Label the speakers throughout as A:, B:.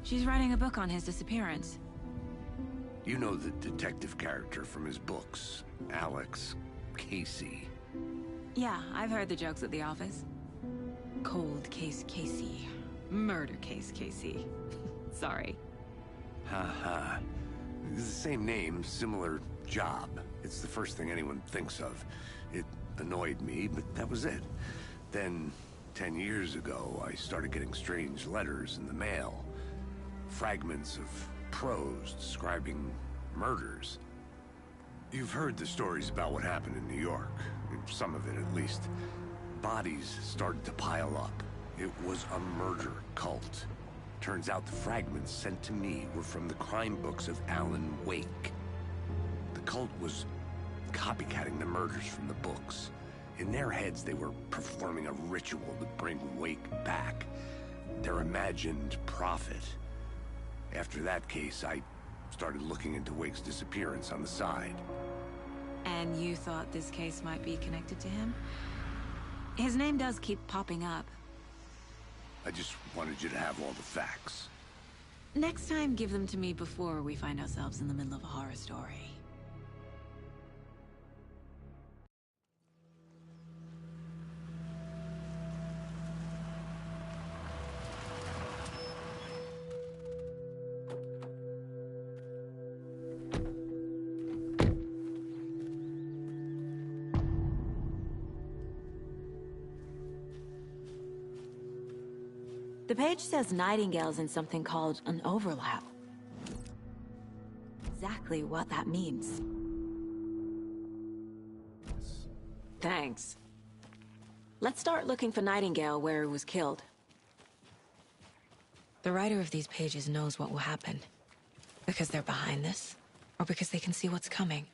A: She's writing a book on his disappearance.
B: You know the detective character from his books, Alex Casey.
A: Yeah, I've heard the jokes at the office. Cold case Casey. Murder case Casey. Sorry.
B: Ha. It's the same name, similar job. It's the first thing anyone thinks of. It annoyed me, but that was it. Then, 10 years ago, I started getting strange letters in the mail. Fragments of prose describing murders. You've heard the stories about what happened in New York. Some of it, at least. Bodies started to pile up. It was a murder cult. Turns out the fragments sent to me were from the crime books of Alan Wake. The cult was copycatting the murders from the books. In their heads, they were performing a ritual to bring Wake back. Their imagined prophet. After that case, I started looking into Wake's disappearance on the side.
A: And you thought this case might be connected to him? His name does keep popping up.
B: I just wanted you to have all the facts.
A: Next time, give them to me before we find ourselves in the middle of a horror story. The page says Nightingale's in something called an overlap. Exactly what that means. Thanks. Let's start looking for Nightingale where he was killed. The writer of these pages knows what will happen. Because they're behind this, or because they can see what's coming.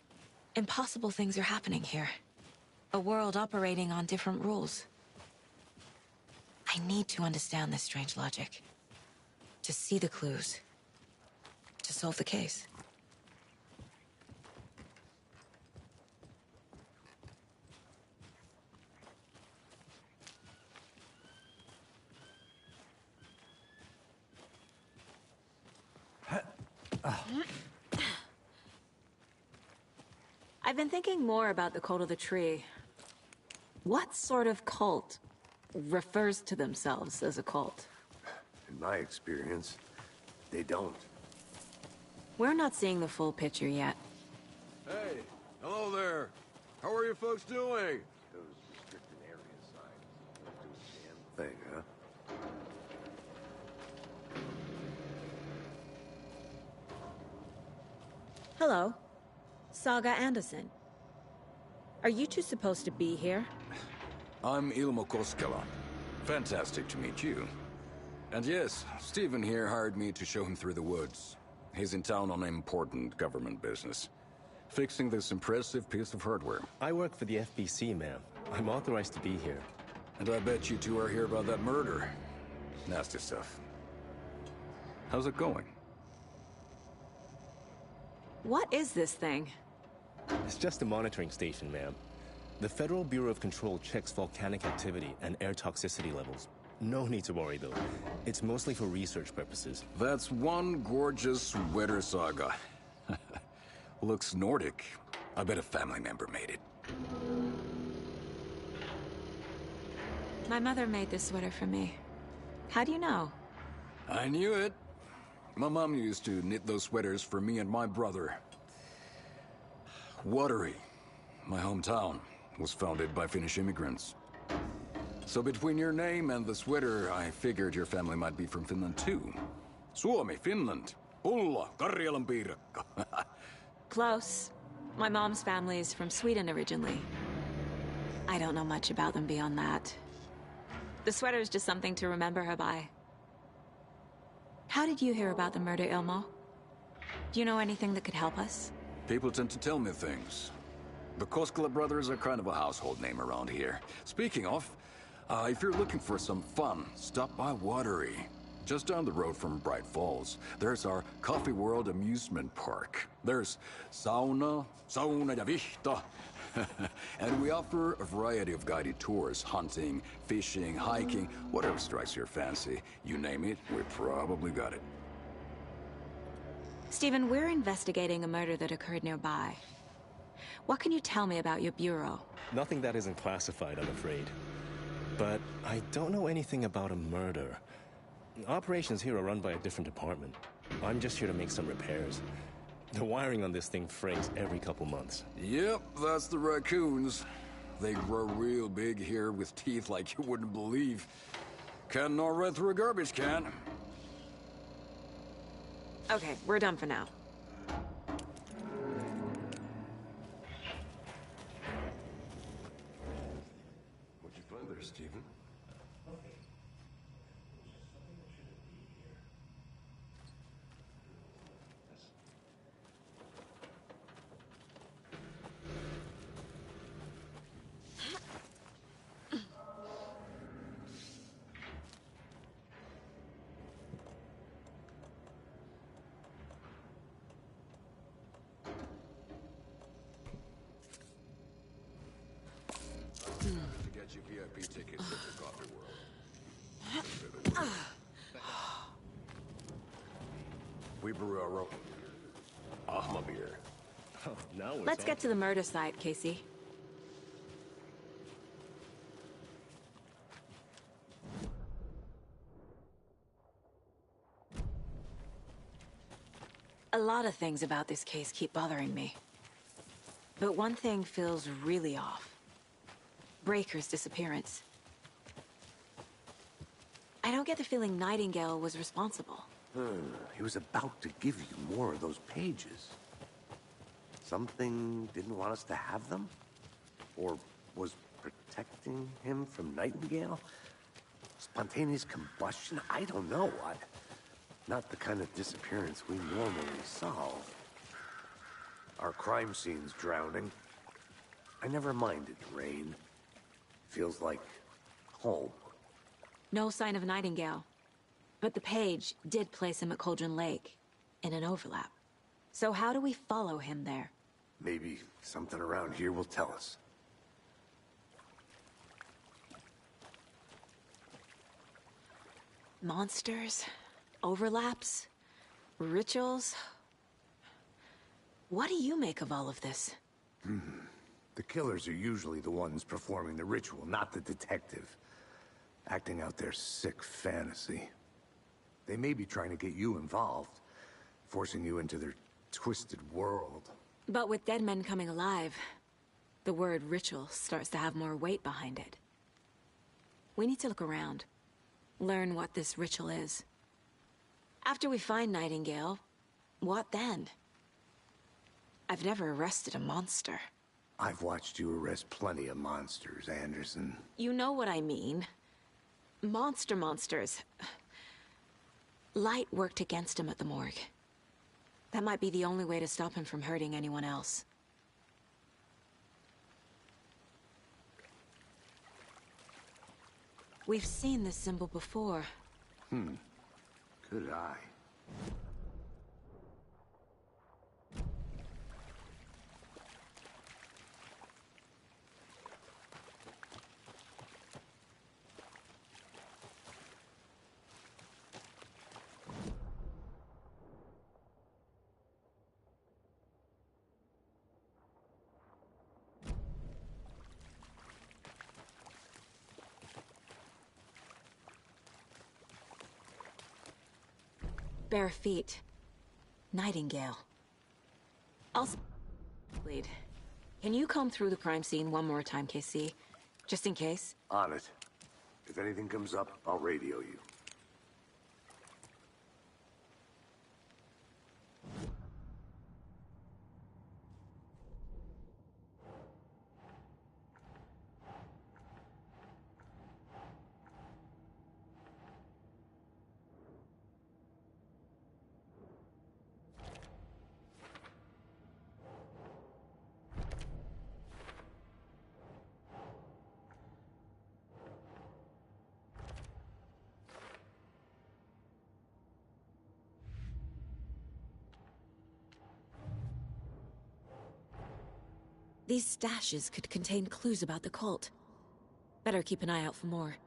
A: Impossible things are happening here. A world operating on different rules. I need to understand this strange logic. To see the clues. To solve the case. I've been thinking more about the cult of the tree. What sort of cult refers to themselves as a cult?
B: In my experience, they don't.
A: We're not seeing the full picture yet.
C: Hey, hello there. How are you folks doing?
B: Those restricted area signs don't do a damn thing, huh?
A: Hello. Saga Anderson. Are you two supposed to be here?
C: I'm Ilmo Koskela. Fantastic to meet you. And yes, Stephen here hired me to show him through the woods. He's in town on important government business. Fixing this impressive piece of hardware.
D: I work for the FBC, ma'am. I'm authorized to be here.
C: And I bet you two are here about that murder. Nasty stuff. How's it going?
A: What is this thing?
D: It's just a monitoring station, ma'am. The Federal Bureau of Control checks volcanic activity and air toxicity levels. No need to worry, though. It's mostly for research purposes.
C: That's one gorgeous sweater, Saga. Looks Nordic. I bet a family member made it.
A: My mother made this sweater for me. How do you know?
C: I knew it. My mom used to knit those sweaters for me and my brother. Watery, my hometown, was founded by Finnish immigrants. So between your name and the sweater, I figured your family might be from Finland too. Suomi, Finland. Pulla, Karjalan piirakka.
A: Close. My mom's family is from Sweden originally. I don't know much about them beyond that. The sweater is just something to remember her by. How did you hear about the murder, Ilmo? Do you know anything that could help us?
C: People tend to tell me things. The Koskela brothers are kind of a household name around here. Speaking of, if you're looking for some fun, stop by Watery. Just down the road from Bright Falls, there's our Coffee World amusement park. There's sauna ja vihta. And we offer a variety of guided tours, hunting, fishing, hiking, whatever strikes your fancy. You name it, we probably got it.
A: Stephen, we're investigating a murder that occurred nearby. What can you tell me about your bureau?
D: Nothing that isn't classified, I'm afraid. But I don't know anything about a murder. Operations here are run by a different department. I'm just here to make some repairs. The wiring on this thing frays every couple months.
C: Yep, that's the raccoons. They grow real big here with teeth like you wouldn't believe. Can't gnaw right through a garbage can.
A: Okay, we're done for now.
B: What'd you find there, Stephen?
C: To get you VIP tickets to the coffee world. We brew our own.
B: Ahma beer.
D: Oh, now we're
A: Let's get to the murder site, Casey. A lot of things about this case keep bothering me. But one thing feels really off. Breaker's disappearance. I don't get the feeling Nightingale was responsible.
B: He was about to give you more of those pages. Something didn't want us to have them? Or was protecting him from Nightingale? Spontaneous combustion? I don't know. Not the kind of disappearance we normally solve. Our crime scene's drowning. I never minded rain. Feels like home.
A: No sign of Nightingale. But the page did place him at Cauldron Lake, in an overlap. So how do we follow him there?
B: Maybe something around here will tell us.
A: Monsters? Overlaps? Rituals? What do you make of all of this?
B: The killers are usually the ones performing the ritual, not the detective. Acting out their sick fantasy. They may be trying to get you involved, forcing you into their twisted world.
A: But with dead men coming alive, the word ritual starts to have more weight behind it. We need to look around. Learn what this ritual is. After we find Nightingale, what then? I've never arrested a monster.
B: I've watched you arrest plenty of monsters, Anderson.
A: You know what I mean. Monsters. Light worked against him at the morgue. That might be the only way to stop him from hurting anyone else. We've seen this symbol before.
B: Good eye.
A: Bare feet. Nightingale. Also, lead. Can you comb through the crime scene one more time, KC? Just in case?
B: On it. If anything comes up, I'll radio you.
A: These stashes could contain clues about the cult. Better keep an eye out for more.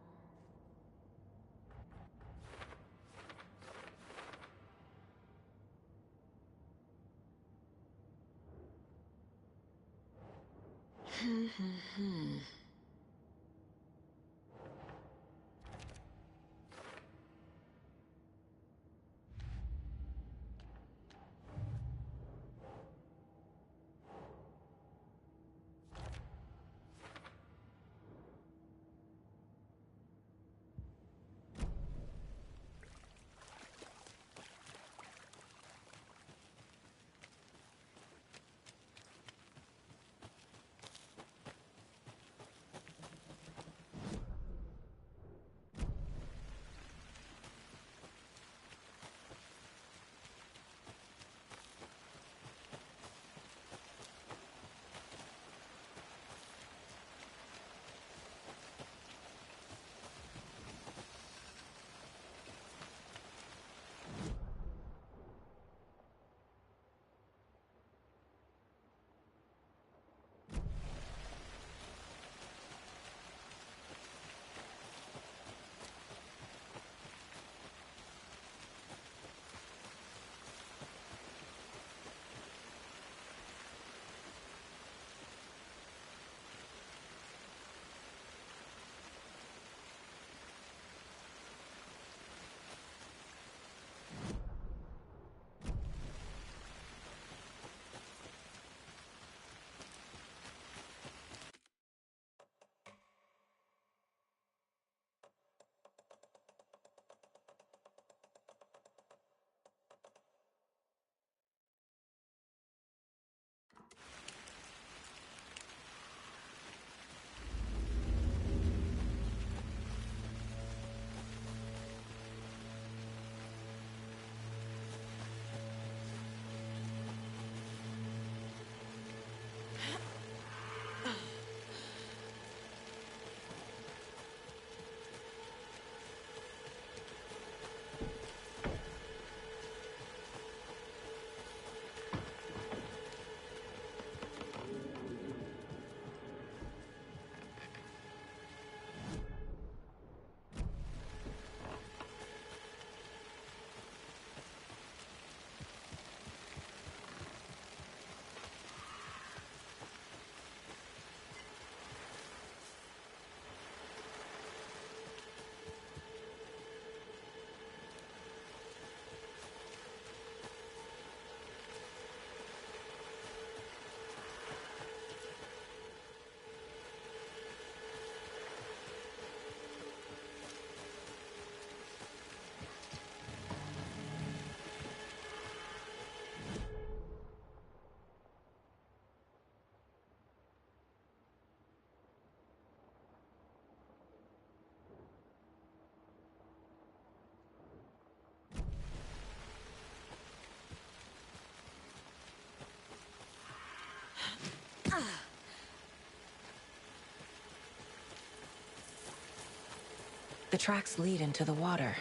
A: The tracks lead into the water.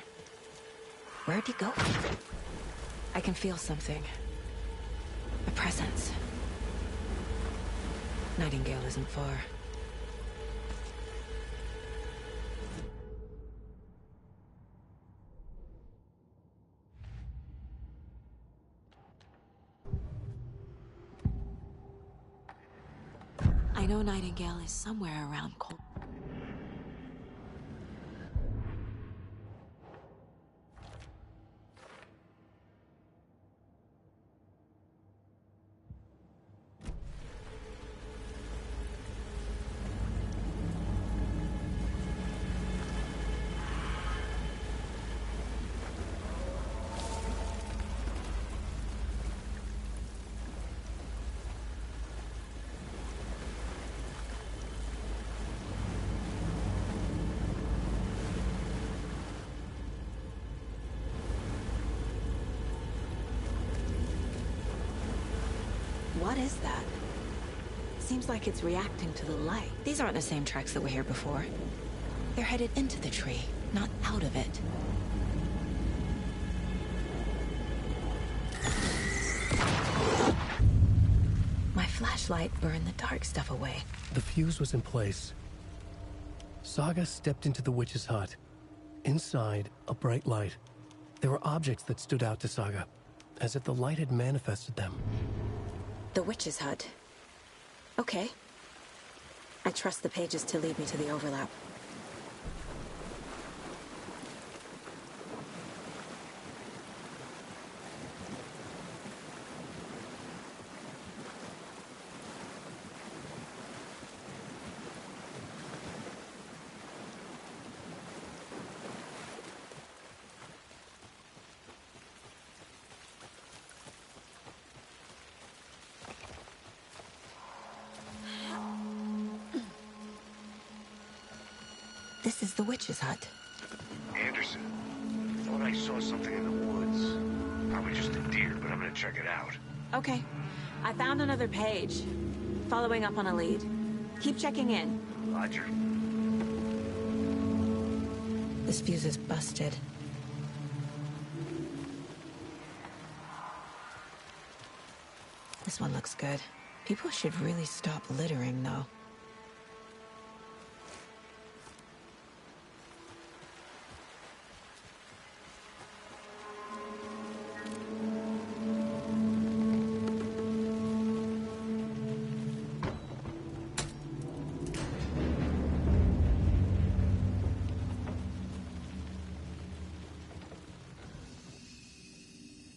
A: Where'd he go? I can feel something. A presence. Nightingale isn't far. I know Nightingale is somewhere around Cold. What is that? Seems like it's reacting to the light. These aren't the same tracks that were here before. They're headed into the tree, not out of it. My flashlight burned the dark stuff away.
E: The fuse was in place. Saga stepped into the witch's hut. Inside, a bright light. There were objects that stood out to Saga, as if the light had manifested them.
A: The witch's hut. Okay. I trust the pages to lead me to the overlap. This is the witch's hut.
B: Anderson, thought I saw something in the woods. Probably just a deer, but I'm gonna check it out.
A: Okay. I found another page. Following up on a lead. Keep checking in.
B: Roger.
A: This fuse is busted. This one looks good. People should really stop littering, though.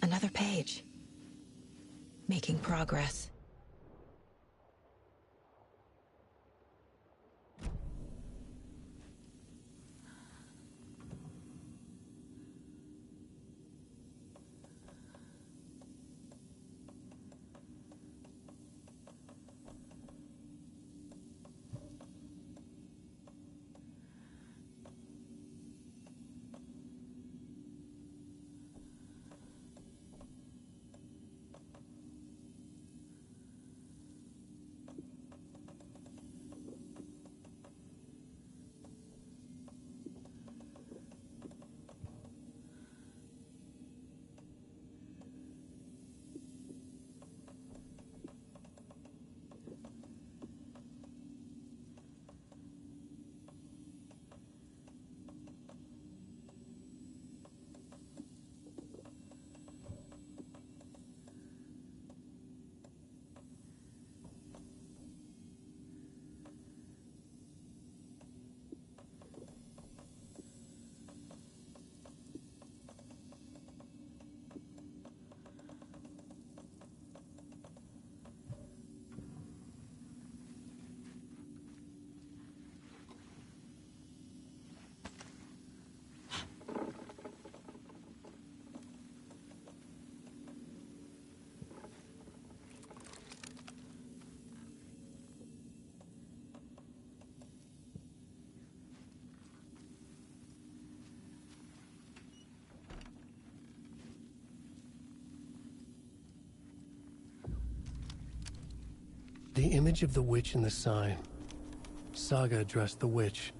A: Another page. Making progress.
E: The image of the witch in the sign. Saga addressed the witch.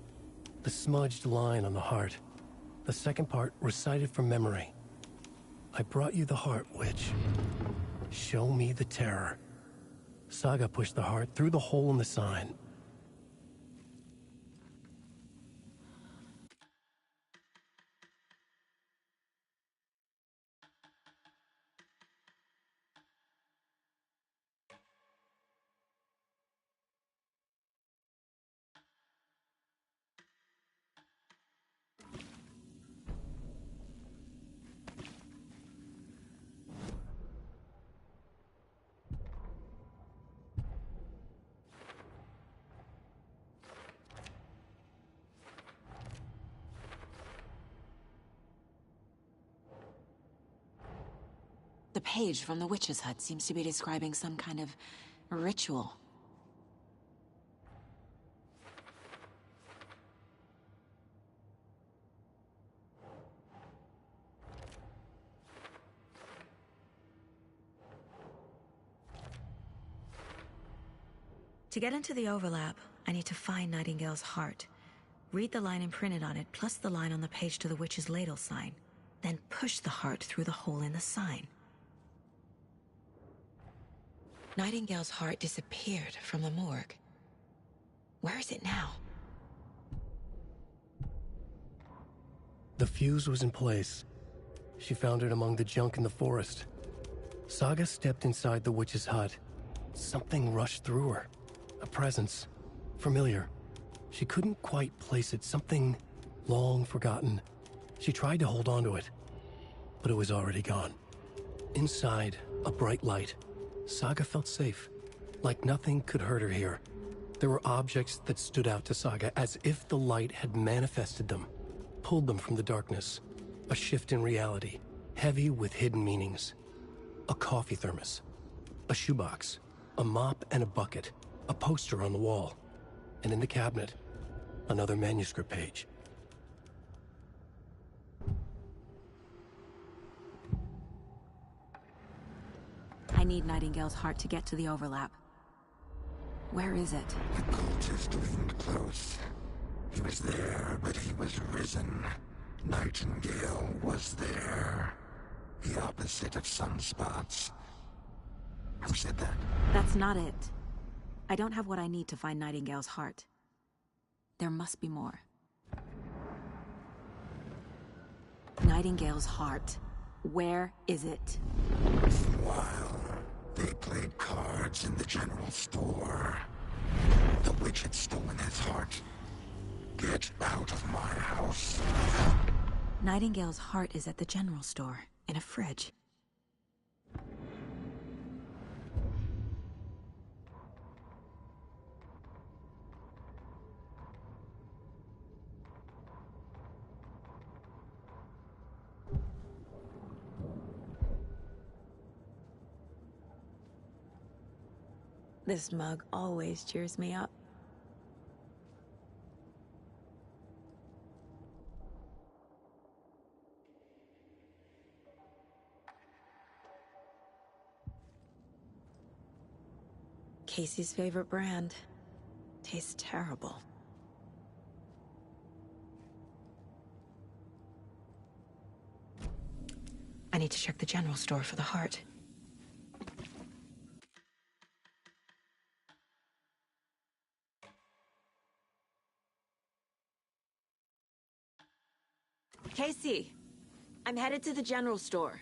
E: The smudged line on the heart. The second part recited from memory. I brought you the heart, witch. Show me the terror. Saga pushed the heart through the hole in the sign.
A: The page from the witch's hut seems to be describing some kind of ritual. To get into the overlap, I need to find Nightingale's heart. Read the line imprinted on it, plus the line on the page to the witch's ladle sign. Then push the heart through the hole in the sign. Nightingale's heart disappeared from the morgue. Where is it now?
E: The fuse was in place. She found it among the junk in the forest. Saga stepped inside the witch's hut. Something rushed through her. A presence. Familiar. She couldn't quite place it. Something long forgotten. She tried to hold on to it, but it was already gone. Inside, a bright light. Saga felt safe, like nothing could hurt her here. There were objects that stood out to Saga as if the light had manifested them, pulled them from the darkness. A shift in reality, heavy with hidden meanings. A coffee thermos, a shoebox, a mop and a bucket, a poster on the wall, and in the cabinet, another manuscript page.
A: I need Nightingale's heart to get to the overlap. Where is it?
F: The cultist wasn't close. He was there, but he was risen. Nightingale was there. The opposite of sunspots. Who said that?
A: That's not it. I don't have what I need to find Nightingale's heart. There must be more. Nightingale's heart. Where is it?
F: While they played cards in the general store, the witch had stolen his heart. Get out of my house.
A: Nightingale's heart is at the general store, in a fridge. This mug always cheers me up. Casey's favorite brand. Tastes terrible. I need to check the general store for the heart. Casey, I'm headed to the general store.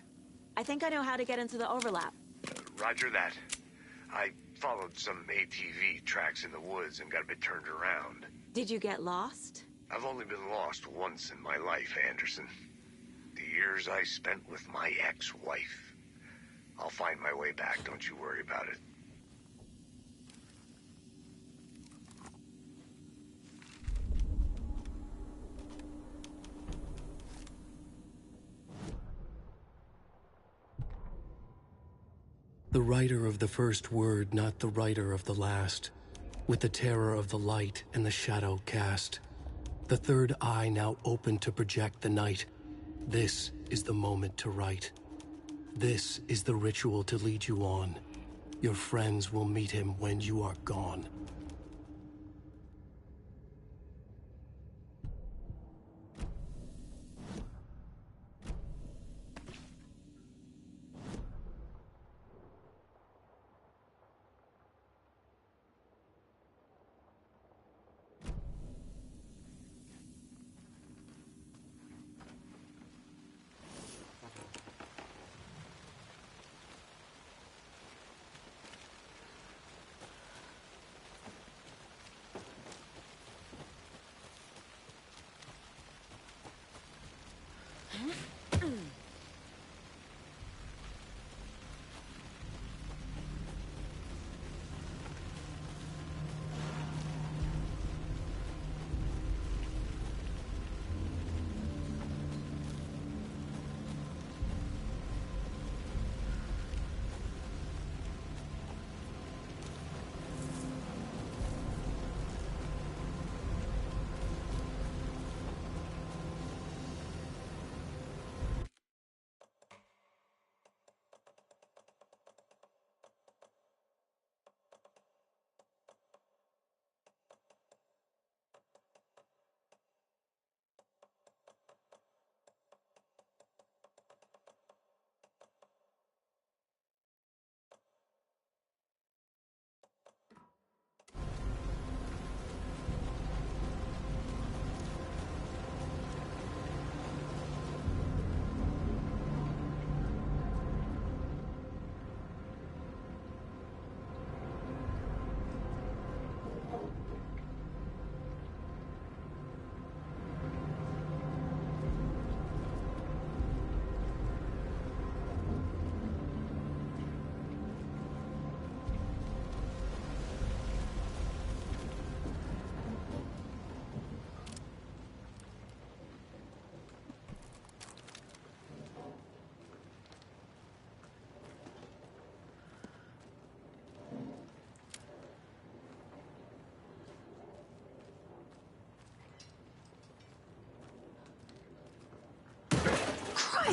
A: I think I know how to get into the overlap.
B: Roger that. I followed some ATV tracks in the woods and got a bit turned around.
A: Did you get lost?
B: I've only been lost once in my life, Anderson. The years I spent with my ex-wife. I'll find my way back, don't you worry about it.
E: The writer of the first word, not the writer of the last. With the terror of the light and the shadow cast. The third eye now open to project the night. This is the moment to write. This is the ritual to lead you on. Your friends will meet him when you are gone.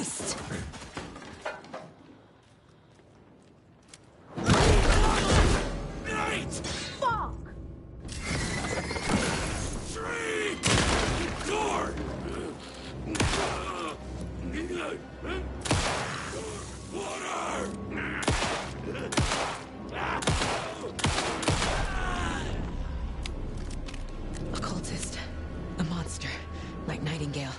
A: Christ! Fuck!
B: Door!
A: A cultist. A monster. Like Nightingale.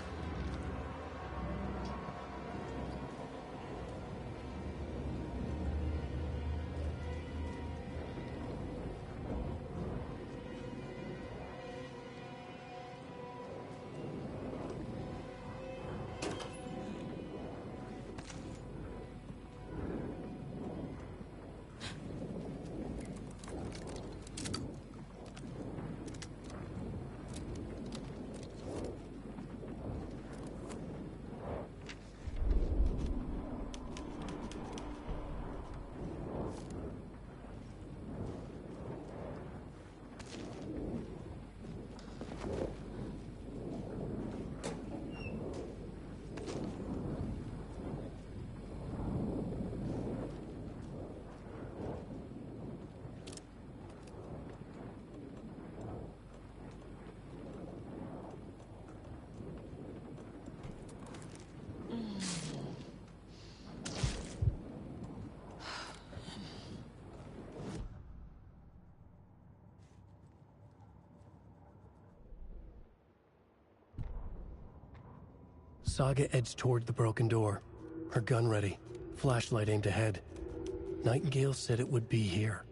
E: Saga edged toward the broken door, her gun ready, flashlight aimed ahead. Nightingale said it would be here.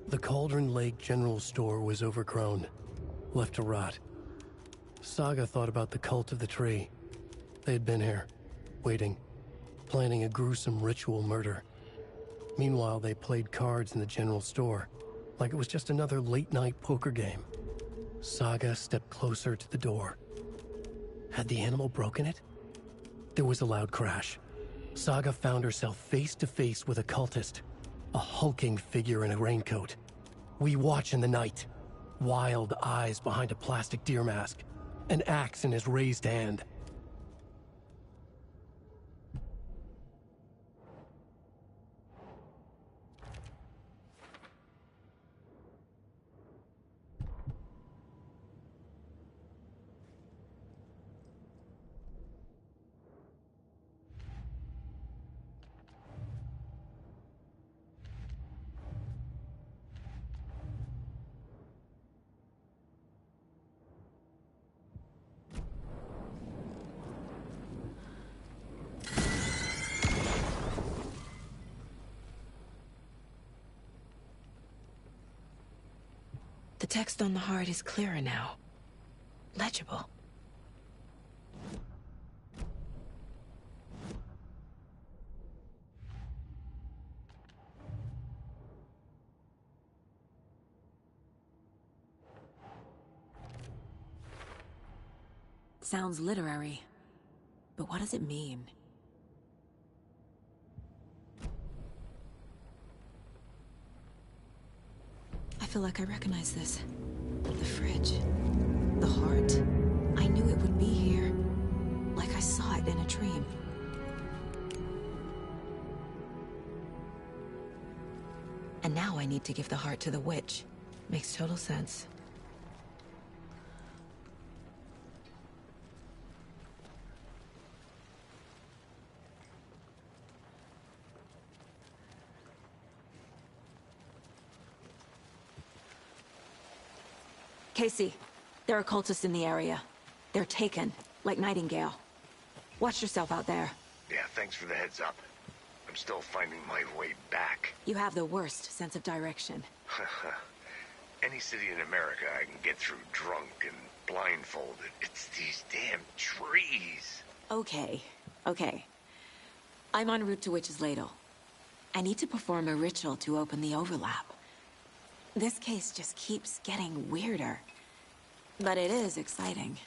E: The Cauldron Lake General Store was overgrown, left to rot. Saga thought about the cult of the tree. They had been here, waiting, planning a gruesome ritual murder. Meanwhile, they played cards in the general store, like it was just another late-night poker game. Saga stepped closer to the door. Had the animal broken it? There was a loud crash. Saga found herself face to face with a cultist, a hulking figure in a raincoat. We watch in the night, wild eyes behind a plastic deer mask, an axe in his raised hand.
A: The text on the heart is clearer now. Legible. Sounds literary. But what does it mean? I feel like I recognize this. The fridge. The heart. I knew it would be here. Like I saw it in a dream. And now I need to give the heart to the witch. Makes total sense. Casey, there are cultists in the area. They're taken, like Nightingale. Watch yourself out there.
B: Yeah, thanks for the heads up. I'm still finding my way back.
A: You have the worst sense of direction.
B: Any city in America I can get through drunk and blindfolded. It's these damn trees.
A: Okay, okay. I'm en route to Witch's Ladle. I need to perform a ritual to open the overlap. This case just keeps getting weirder. But it is exciting.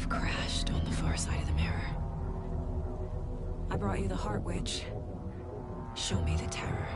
A: have crashed on the far side of the mirror. I brought you the Heart Witch. Show me the terror.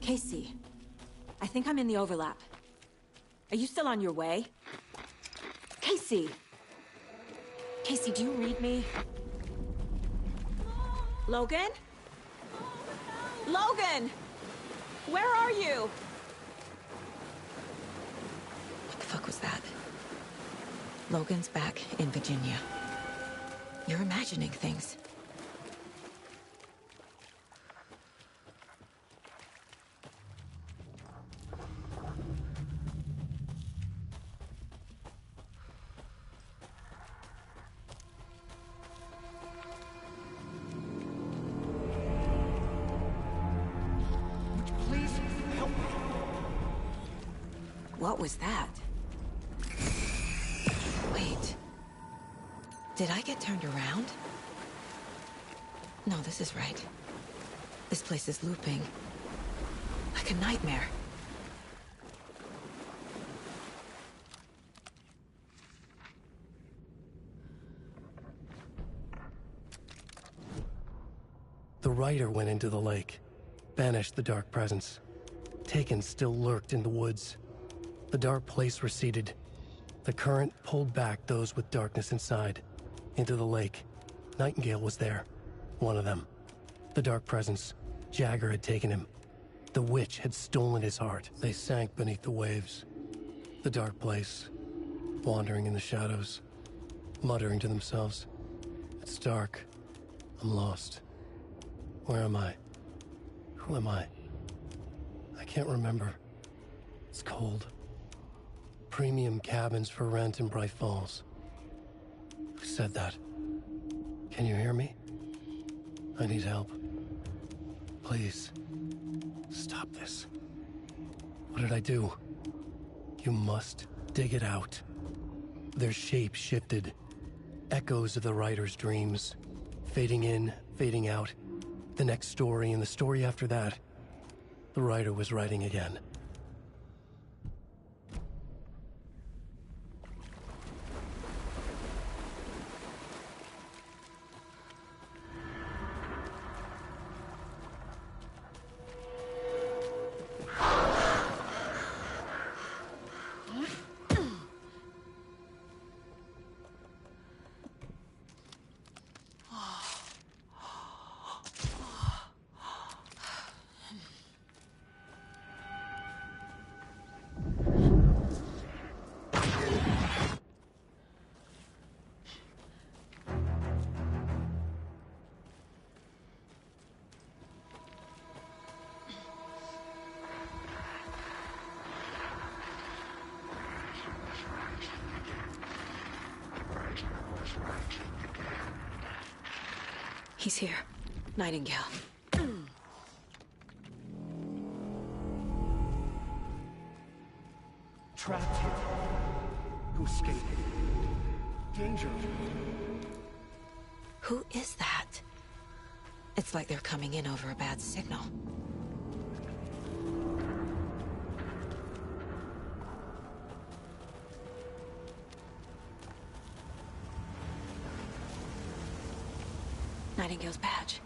G: Casey, I think I'm in the overlap. Are you still on your way? Casey! Casey, do you read me? Logan? Logan! Where are you?
A: What the fuck was that? Logan's back in Virginia. You're imagining things. What was that? Wait. Did I get turned around? No, this is right. This place is looping. Like a nightmare.
E: The rider went into the lake, banished the dark presence. Taken still lurked in the woods. The dark place receded. The current pulled back those with darkness inside, into the lake. Nightingale was there, one of them. The dark presence, Jagger had taken him. The witch had stolen his heart. They sank beneath the waves. The dark place, wandering in the shadows, muttering to themselves. It's dark. I'm lost. Where am I? Who am I? I can't remember. It's cold. Premium cabins for rent in Bright Falls. Who said that? Can you hear me? I need help. Please. Stop this. What did I do? You must dig it out. Their shape shifted. Echoes of the writer's dreams. Fading in, fading out. The next story and the story after that. The writer was writing again.
A: He's here. Nightingale.
H: Trapped here. Who escaped? Danger.
A: Who is that? It's like they're coming in over a bad signal. Nightingale's badge.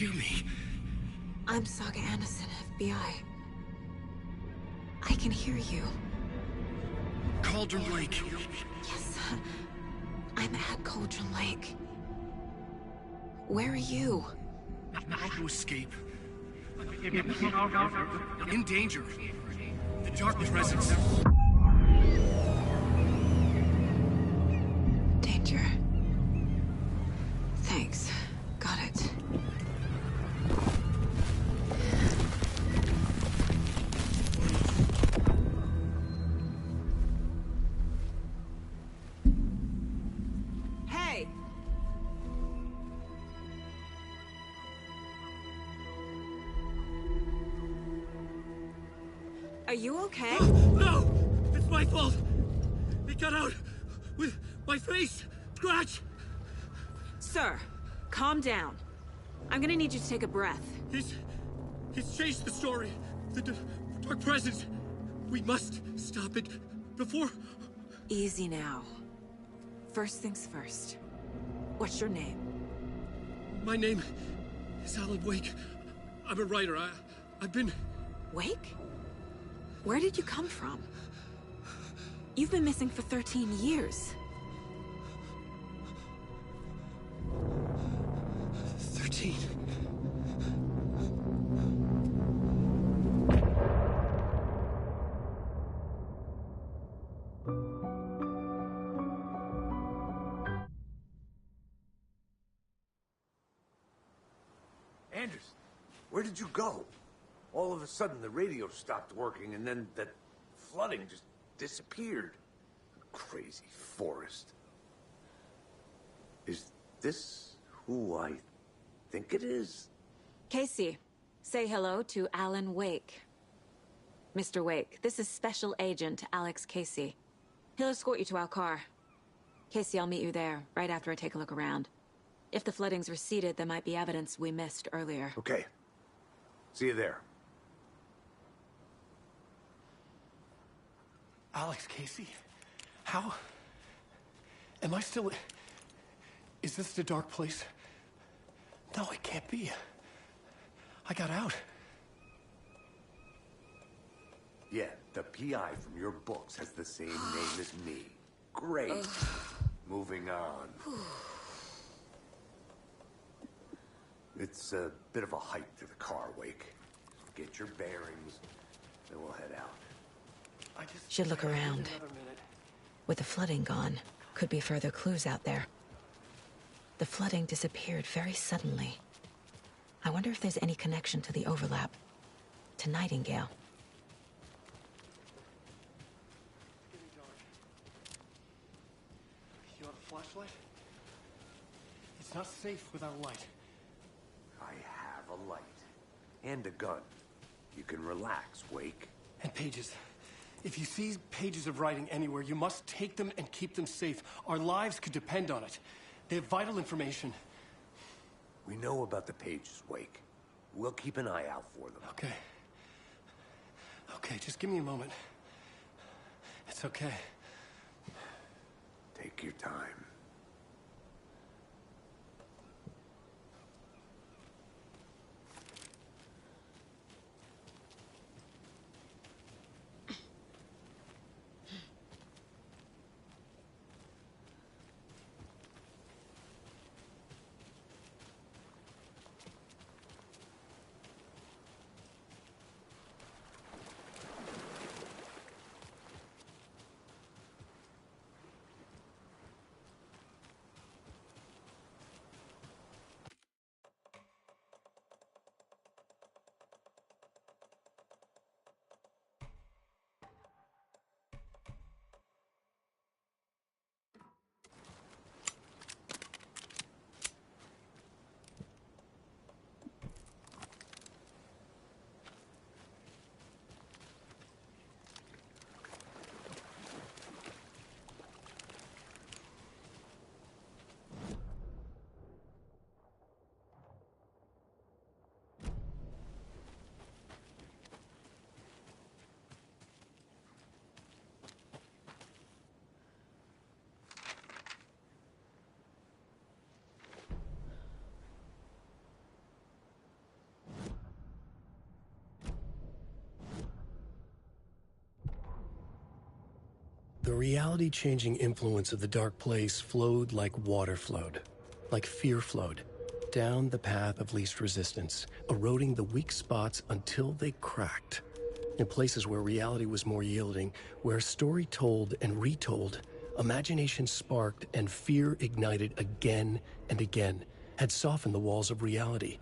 H: hear me?
A: I'm Saga Anderson, FBI. I can hear you.
H: Cauldron Lake.
A: Yes, I'm at Cauldron Lake. Where are you?
H: How to escape? In danger. The Dark Presence.
A: Danger. Thanks. Got it. Hey! Are you okay?
H: No! It's my fault! It got out with my face! Scratch!
G: Sir, calm down. I'm gonna need you to take a breath.
H: He's changed the story. The Dark Presence. We must stop it before...
G: Easy now. First things first. What's your name?
H: My name is Alan Wake. I'm a writer. I've been...
G: Wake? Where did you come from? You've been missing for 13 years.
H: 13.
B: Anders, where did you go? All of a sudden, the radio stopped working, and then that flooding just disappeared. Crazy forest. Is this who I think it is?
G: Casey, say hello to Alan Wake. Mr. Wake, this is Special Agent Alex Casey. He'll escort you to our car. Casey, I'll meet you there, right after I take a look around. If the flooding's receded, there might be evidence we missed earlier.
B: Okay. See you there.
E: Alex Casey? How? Am I still... Is this the dark place? No, it can't be. I got out.
B: Yeah, the PI from your books has the same name as me. Great. Moving on. It's a bit of a hike to the car, Wake. Get your bearings, then we'll head out.
A: Should look around. With the flooding gone, could be further clues out there. The flooding disappeared very suddenly. I wonder if there's any connection to the overlap. To Nightingale.
E: You have a flashlight? It's not safe without a light.
B: I have a light. And a gun. You can relax, Wake.
E: And pages. If you see pages of writing anywhere, you must take them and keep them safe. Our lives could depend on it. They have vital information.
B: We know about the pages, Wake. We'll keep an eye out for them.
E: Okay. Okay, just give me a moment. It's okay.
B: Take your time.
E: The reality-changing influence of the Dark Place flowed like water flowed, like fear flowed, down the path of least resistance, eroding the weak spots until they cracked. In places where reality was more yielding, where story told and retold, imagination sparked and fear ignited again and again, had softened the walls of reality.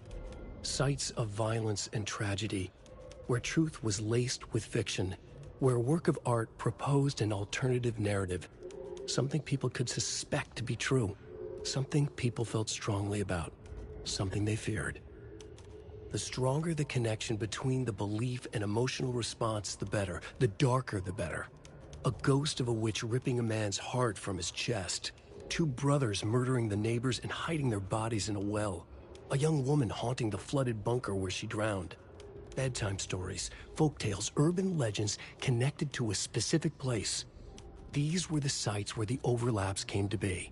E: Sites of violence and tragedy, where truth was laced with fiction, where a work of art proposed an alternative narrative, something people could suspect to be true, something people felt strongly about, something they feared. The stronger the connection between the belief and emotional response, the better. The darker, the better. A ghost of a witch ripping a man's heart from his chest. Two brothers murdering the neighbors and hiding their bodies in a well. A young woman haunting the flooded bunker where she drowned. Bedtime stories, folktales, urban legends connected to a specific place. These were the sites where the overlaps came to be.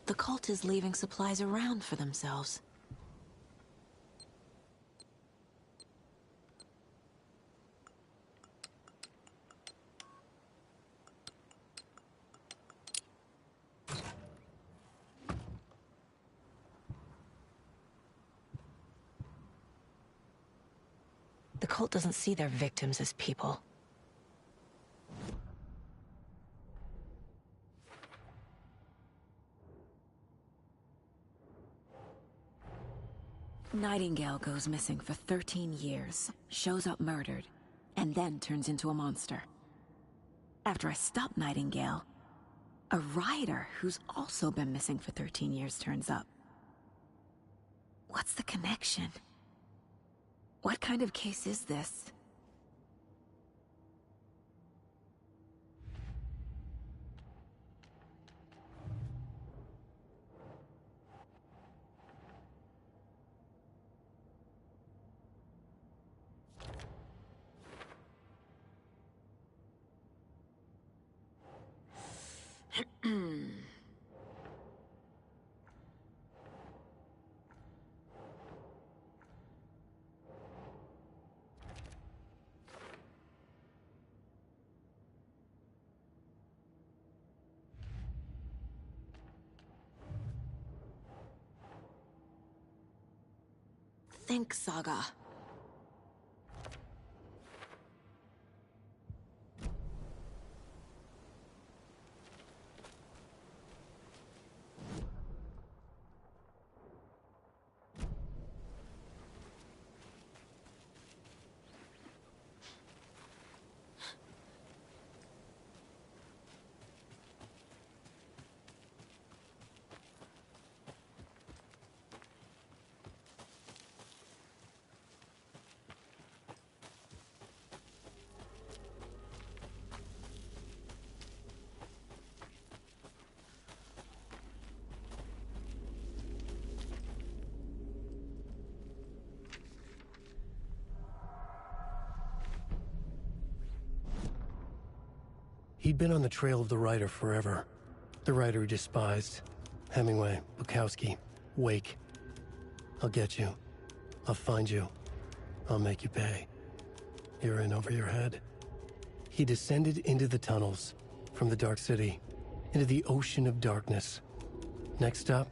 A: The cult is leaving supplies around for themselves. The cult doesn't see their victims as people.
G: Nightingale goes missing for 13 years, shows up murdered, and then turns into a monster. After I stop Nightingale, a rider who's also been missing for 13 years turns up. What's the connection? What kind of case is this?
A: Think, Saga.
E: He'd been on the trail of the writer forever. The writer he despised. Hemingway, Bukowski, Wake. I'll get you. I'll find you. I'll make you pay. You're in over your head. He descended into the tunnels, from the Dark City, into the ocean of darkness. Next stop,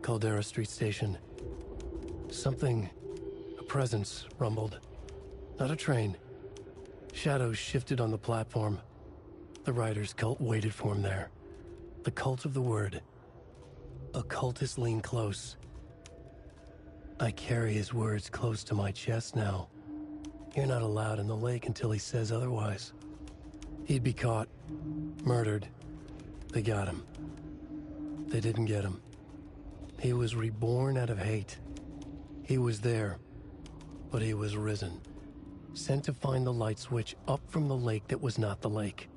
E: Caldera Street Station. Something, a presence, rumbled. Not a train. Shadows shifted on the platform. The writer's cult waited for him there. The cult of the word. Occultists lean close. I carry his words close to my chest now. You're not allowed in the lake until he says otherwise. He'd be caught. Murdered. They got him. They didn't get him. He was reborn out of hate. He was there, but he was risen. Sent to find the light switch up from the lake that was not the lake.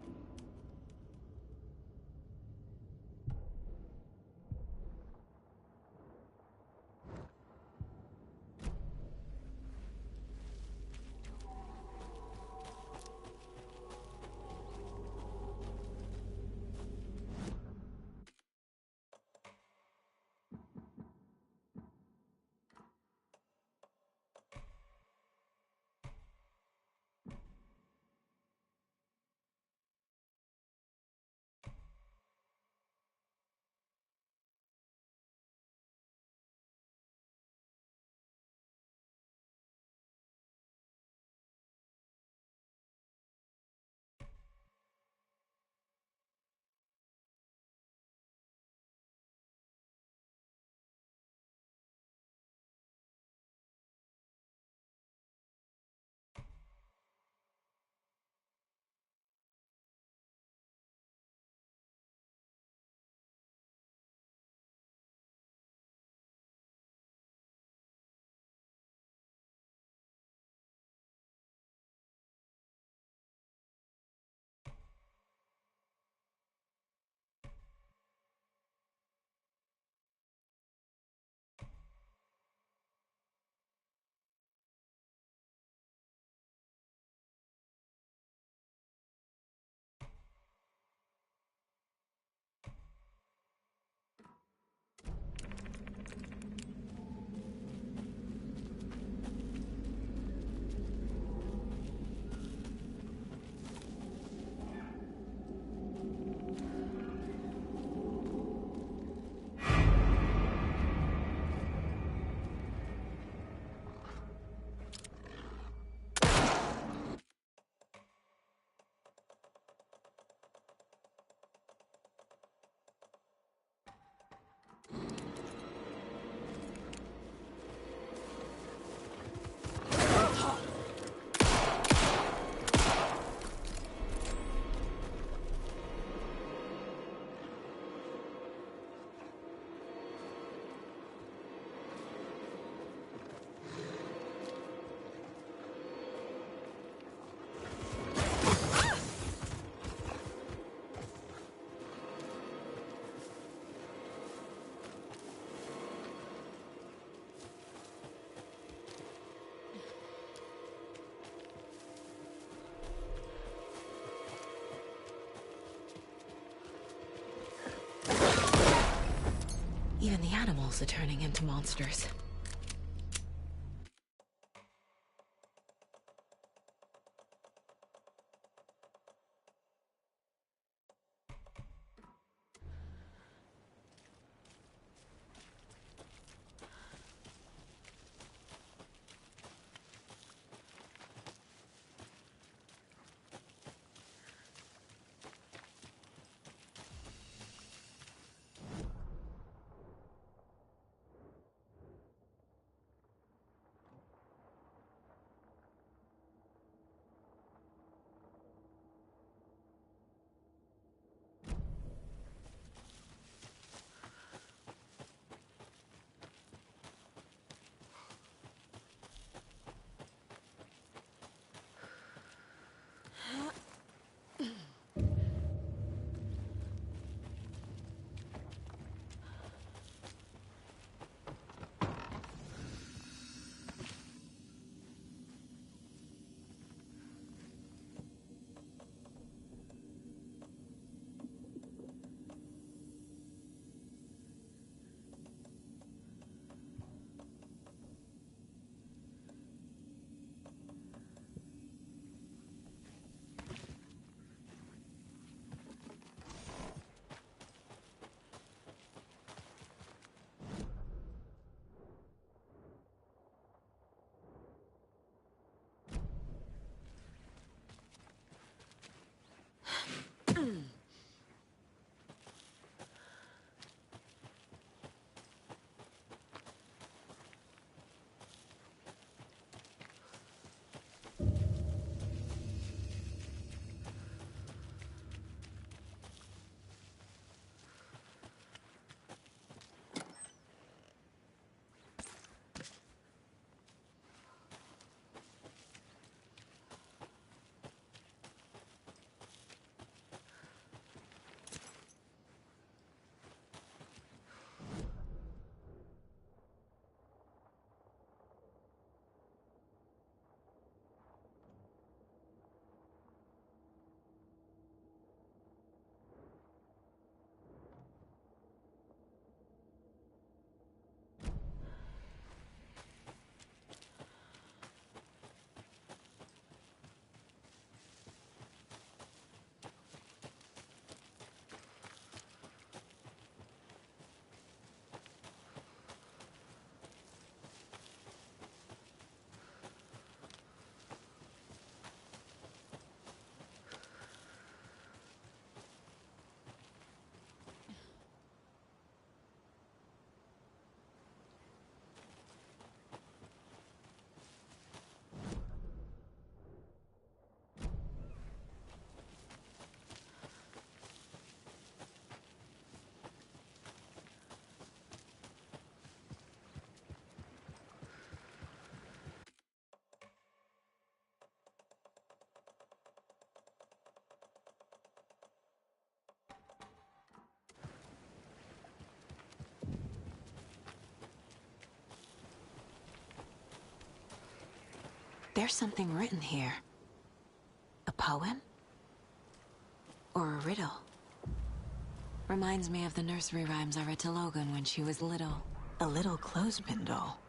A: animals are turning into monsters. There's something written here. A poem? Or a riddle? Reminds me of the nursery rhymes I read to Logan when she was little. A little clothespin doll.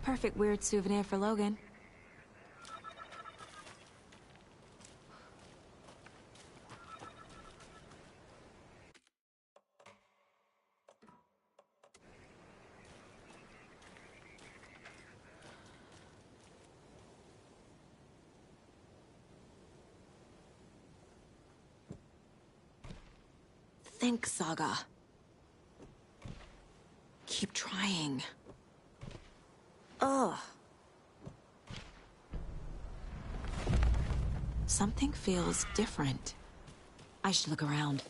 A: Perfect weird souvenir for Logan. Think, Saga. Keep trying. Ugh. Something feels different. I should look around.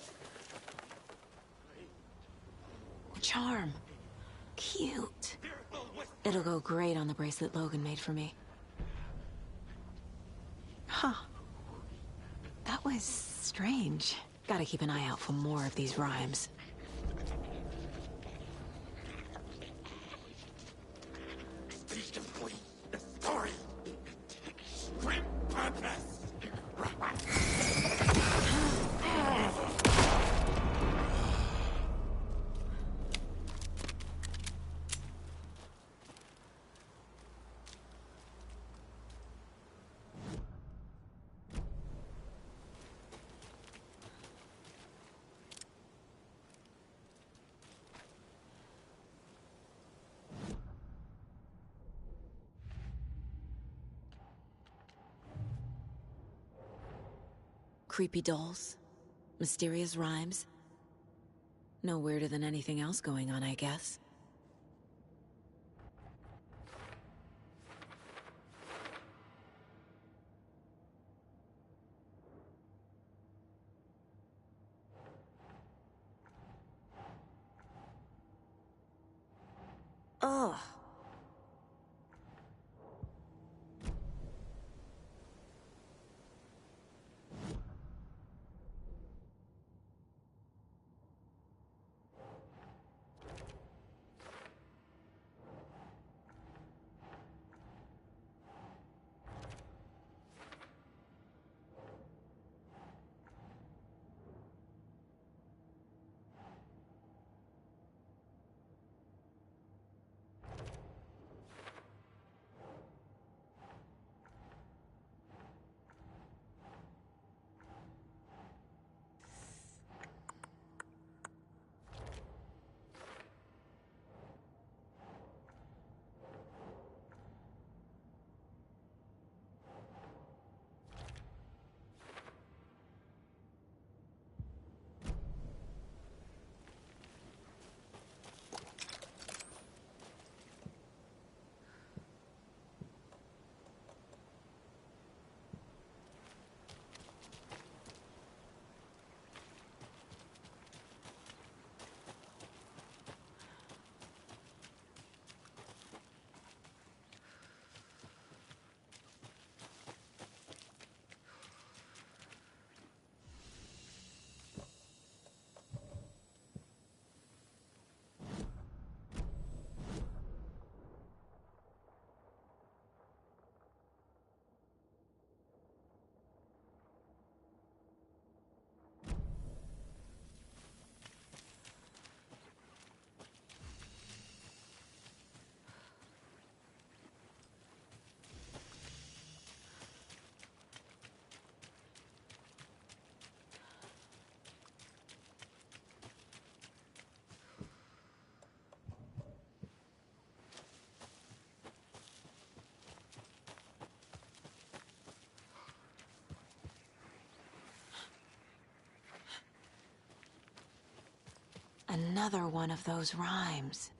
A: Charm. Cute. It'll go great on the bracelet Logan made for me. Huh. That was strange. Gotta keep an eye out for more of these rhymes.
G: Creepy dolls. Mysterious rhymes. No weirder than anything else going on, I guess. Ugh. Another one of those rhymes.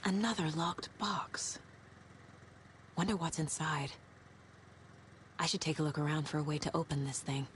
G: Another locked box. Wonder what's inside. I should take a look around for a way to open this thing.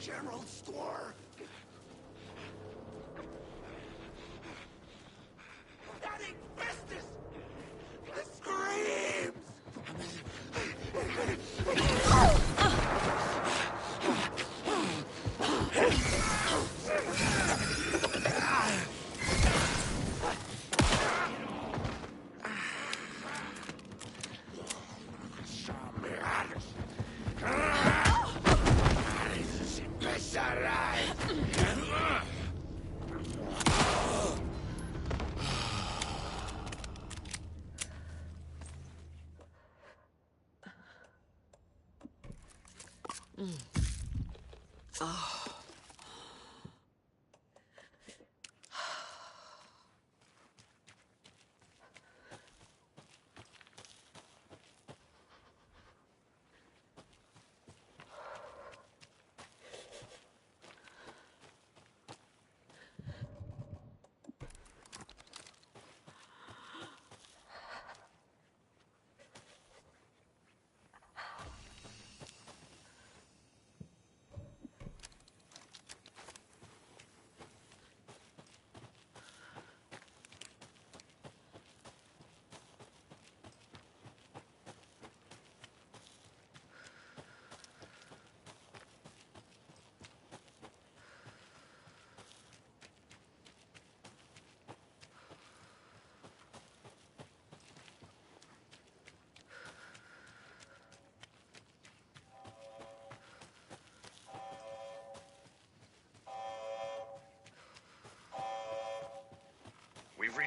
F: General store. That asbestos! The screams!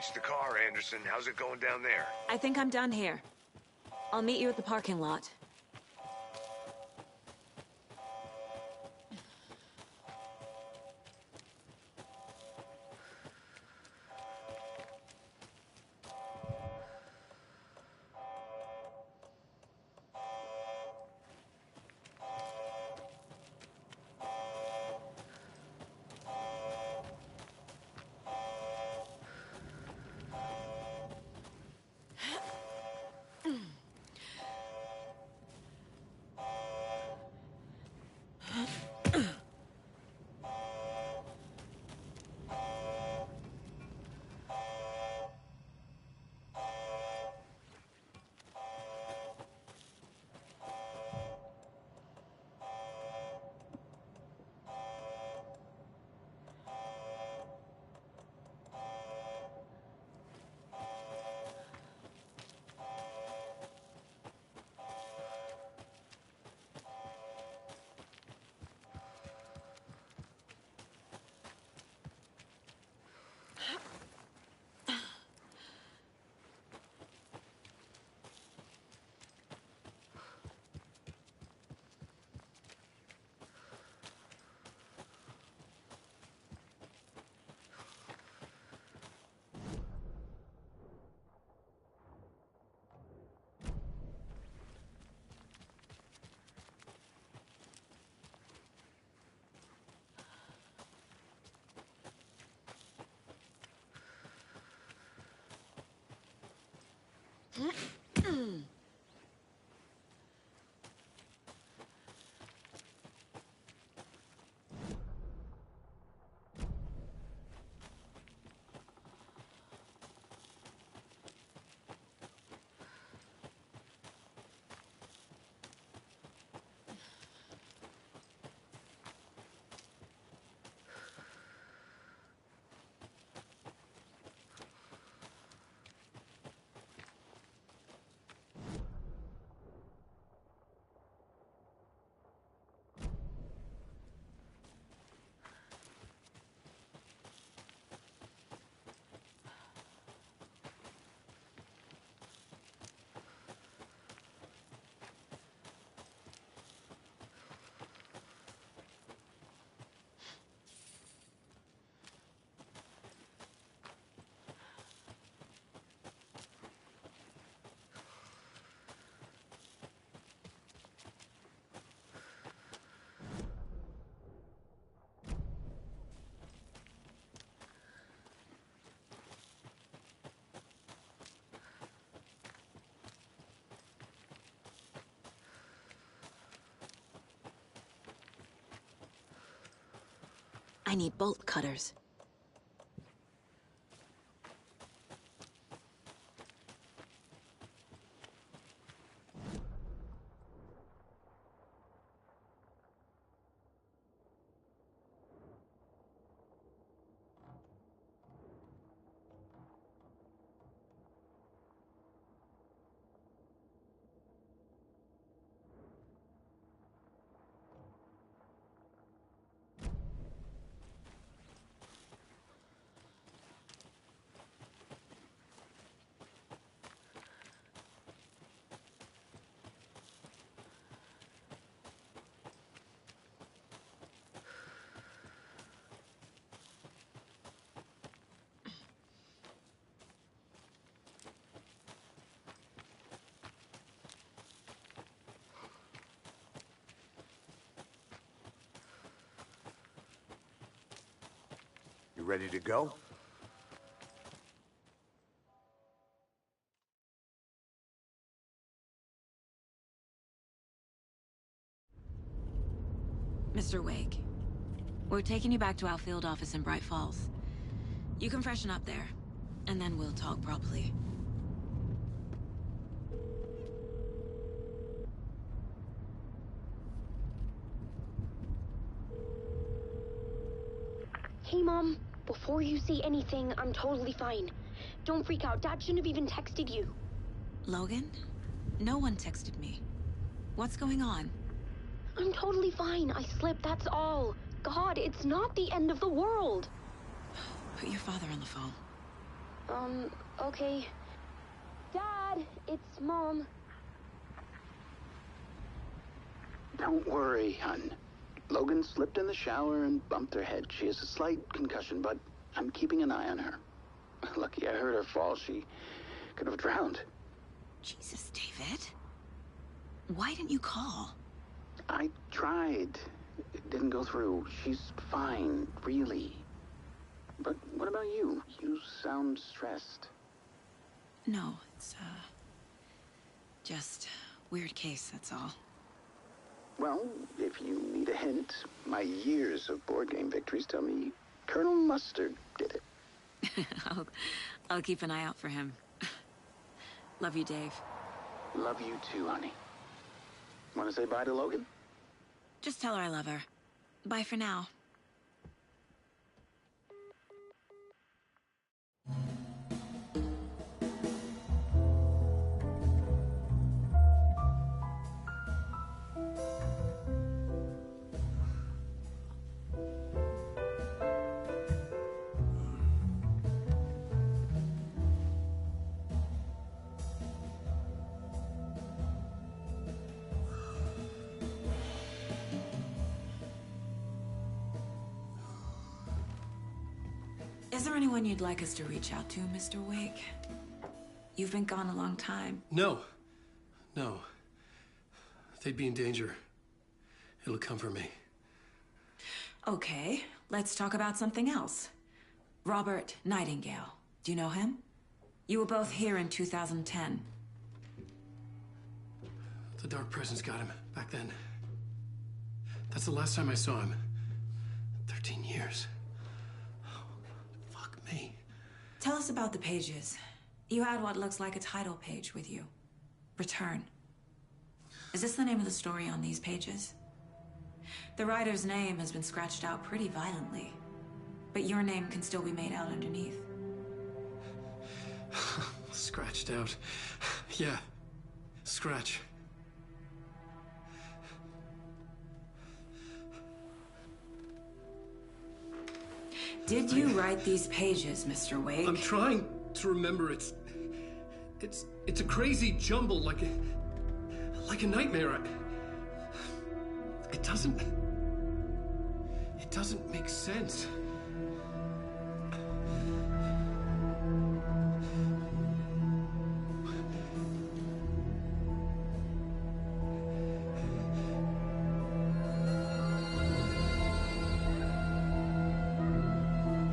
B: reached the car, Anderson. How's it going down there?
G: I think I'm done here. I'll meet you at the parking lot. I need bolt cutters.
B: You ready to go?
G: Mr. Wake, we're taking you back to our field office in Bright Falls. You can freshen up there, and then we'll talk properly.
I: Hey, Mom. Before you say anything, I'm totally fine. Don't freak out. Dad shouldn't have even texted you.
G: Logan? No one texted me. What's going on?
I: I'm totally fine. I slipped, that's all. God, it's not the end of the world.
G: Put your father on the phone.
I: Okay. Dad, it's Mom.
J: Don't worry, hon. Logan slipped in the shower and bumped her head. She has a slight concussion, but I'm keeping an eye on her. Lucky I heard her fall. She could have drowned.
A: Jesus, David. Why didn't you call?
J: I tried. It didn't go through. She's fine, really. But what about you? You sound stressed.
A: No, it's, just weird case, that's all.
J: Well, if you need a hint, my years of board game victories tell me Colonel Mustard did it.
A: I'll keep an eye out for him. Love you, Dave.
J: Love you too, honey. Want to say bye to Logan?
A: Just tell her I love her. Bye for now. Is there anyone you'd like us to reach out to, Mr. Wake? You've been gone a long time.
E: No. No. They'd be in danger. It'll come for me.
A: Okay, let's talk about something else. Robert Nightingale. Do you know him? You were both here in 2010.
E: The Dark Presence got him back then. That's the last time I saw him. 13 years. Fuck me.
A: Tell us about the pages. You had what looks like a title page with you. Return. Is this the name of the story on these pages? The writer's name has been scratched out pretty violently, but your name can still be made out underneath.
E: Scratched out. Yeah. Scratch.
A: Did you write these pages, Mr. Wake?
E: I'm trying to remember. It's a crazy jumble, like a nightmare. It doesn't make sense.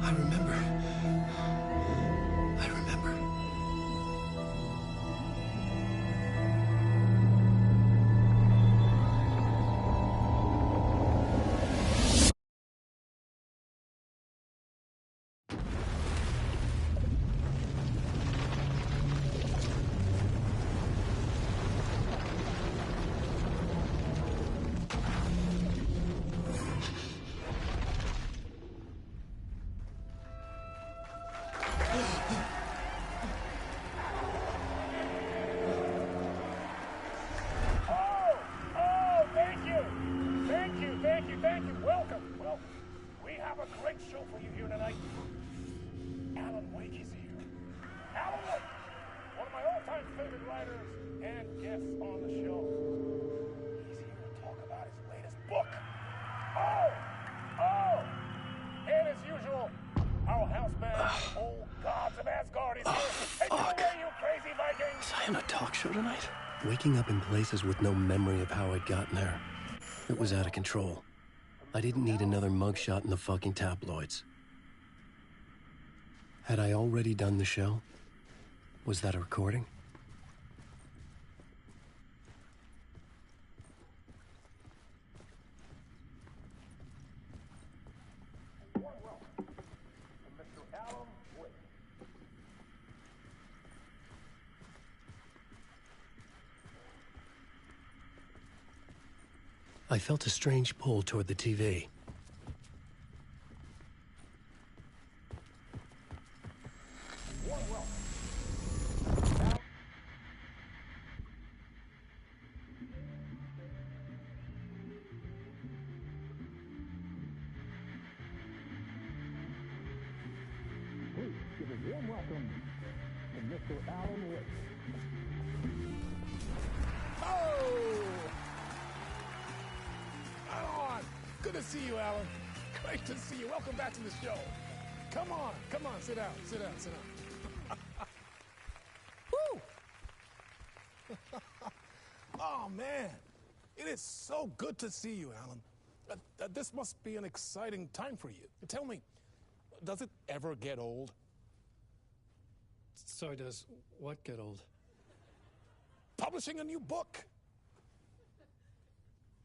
E: I remember.
K: Thank you. Welcome. Well, we have a great show for you here tonight. Alan Wake is here. Alan Wake, one of my all-time favorite writers and guests on the show. He's here to talk about his latest book. Oh! And as usual, our house band, old gods of Asgard, is here. Take it away, you crazy Vikings!
E: Was I on a talk show tonight? Waking up in places with no memory of how I'd gotten there. It was out of control. I didn't need another mugshot in the fucking tabloids. Had I already done the show? Was that a recording?
K: Warm welcome to Mr. Alan Wake.
E: I felt a strange pull toward the TV.
K: Warm welcome. Please give a warm welcome welcome to Mr. Alan Wake.
L: Oh! Right on. Good to see you, Alan. Great to see you. Welcome back to the show. Come on, sit down. Woo! Oh, man. It is so good to see you, Alan. This must be an exciting time for you. Tell me, does it ever get old?
E: So does what get old?
L: Publishing a new book.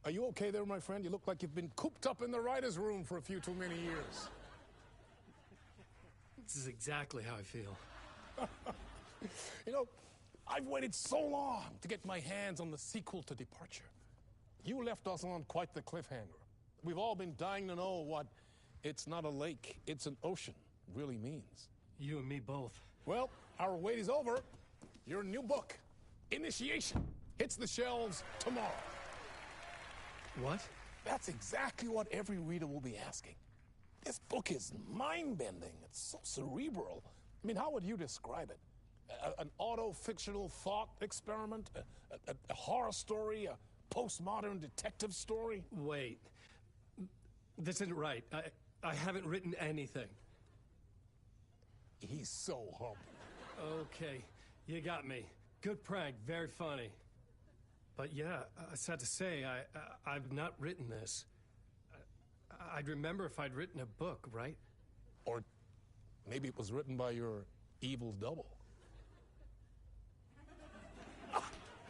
L: Are you okay there, my friend? You look like you've been cooped up in the writer's room for a few too many years.
E: This is exactly how I feel.
L: You know, I've waited so long to get my hands on the sequel to Departure. You left us on quite the cliffhanger. We've all been dying to know what "it's not a lake, it's an ocean" really means.
E: You and me both.
L: Well, our wait is over. Your new book, Initiation, hits the shelves tomorrow.
E: What?
L: That's exactly what every reader will be asking. This book is mind-bending. It's so cerebral. I mean, how would you describe it? An auto-fictional thought experiment? A horror story? A postmodern detective story?
E: Wait. This isn't right. I haven't written anything.
L: He's so humble.
E: Okay, you got me. Good prank, very funny. But yeah, sad to say, I've not written this. I'd remember if I'd written a book, right?
L: Or maybe it was written by your evil double.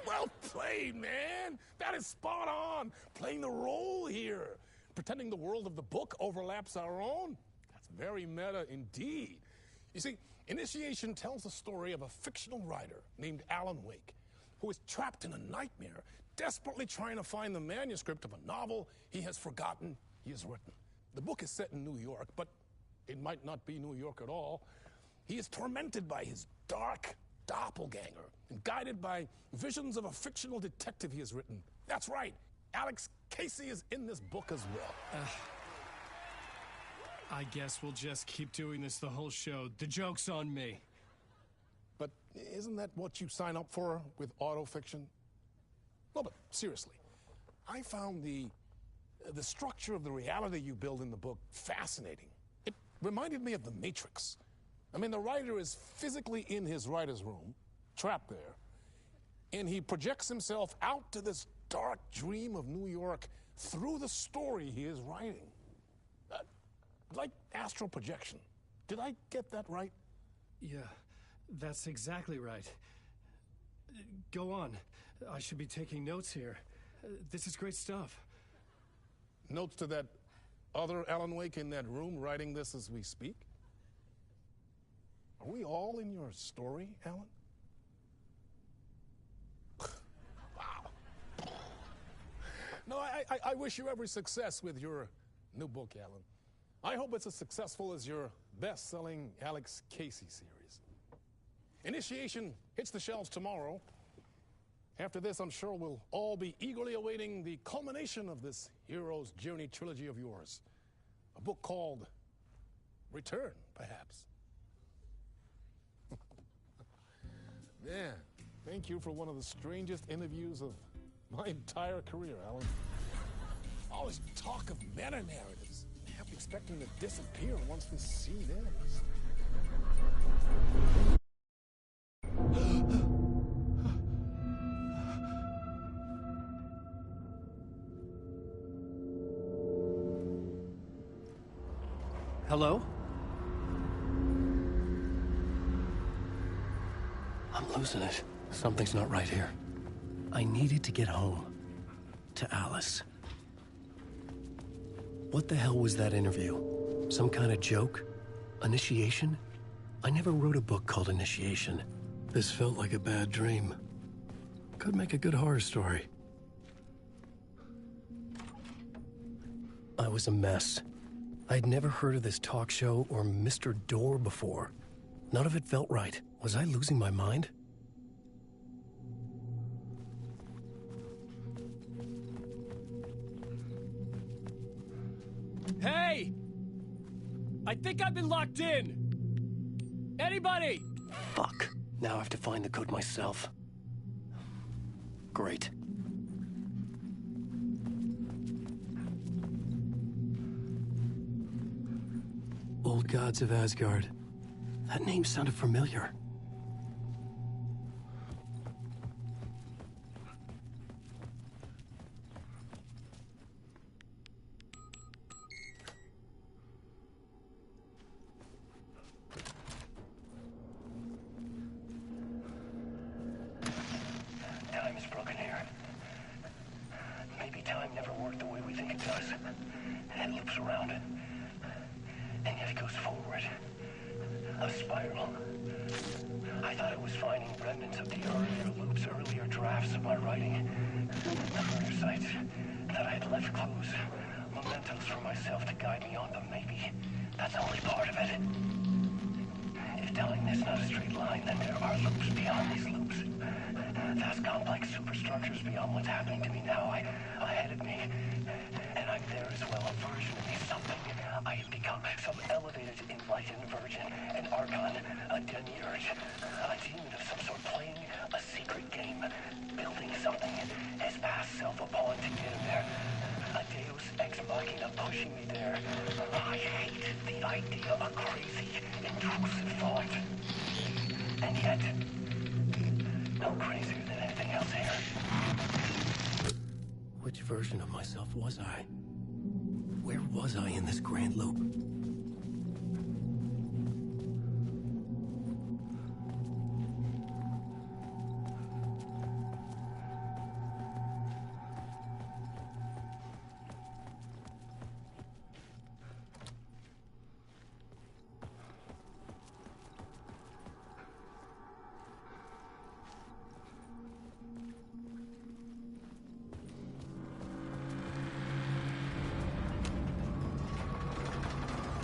L: Well played, man! That is spot on! Playing the role here. Pretending the world of the book overlaps our own. That's very meta indeed. You see, Initiation tells the story of a fictional writer named Alan Wake, who is trapped in a nightmare, desperately trying to find the manuscript of a novel he has forgotten he has written. The book is set in New York, but it might not be New York at all. He is tormented by his dark doppelganger and guided by visions of a fictional detective he has written. That's right, Alex Casey is in this book as well.
E: I guess we'll just keep doing this the whole show. The joke's on me.
L: But isn't that what you sign up for with autofiction? No, but seriously, I found the structure of the reality you build in the book fascinating. It reminded me of The Matrix. I mean, the writer is physically in his writer's room, trapped there, and he projects himself out to this dark dream of New York through the story he is writing. Like astral projection. Did I get that right?
E: Yeah, that's exactly right. Go on. I should be taking notes here. This is great stuff.
L: Notes to that other Alan Wake in that room writing this as we speak? Are we all in your story, Alan? Wow. No, I wish you every success with your new book, Alan. I hope it's as successful as your best-selling Alex Casey series. Initiation hits the shelves tomorrow. After this, I'm sure we'll all be eagerly awaiting the culmination of this hero's journey trilogy of yours. A book called Return, perhaps. Man, thank you for one of the strangest interviews of my entire career, Alan. All this talk of meta-narratives. I'm expecting to disappear once this scene ends.
E: Hello? I'm losing it. Something's not right here. I needed to get home. To Alice. What the hell was that interview? Some kind of joke? Initiation? I never wrote a book called Initiation. This felt like a bad dream. Could make a good horror story. I was a mess. I'd never heard of this talk show or Mr. Door before. None of it felt right. Was I losing my mind? Hey! I think I've been locked in!
H: Anybody!
E: Fuck. Now I have to find the code myself. Great. Old Gods of Asgard. That name sounded familiar.
M: Time is broken here. Maybe time never worked the way we think it does. It loops around, and yet it goes forward. A spiral. I thought I was finding remnants of the earlier loops, earlier drafts of my writing. The murder sites that I had left clues, mementos for myself to guide me on, but maybe that's only part of it. If telling is not a straight line, then there are loops beyond these loops. Vast complex superstructures beyond what's happening to me now, ahead of me. And I'm there as well, a version of me, something I have become, some elevated, enlightened version, an archon, a demiurge, a demon of some sort, playing a secret game, building something, his past self upon to get him there. A deus ex machina pushing me there. I hate the idea of crazy, intrusive thought. And yet, no crazier than anything else here.
E: Which version of myself was I? Where was I in this grand loop?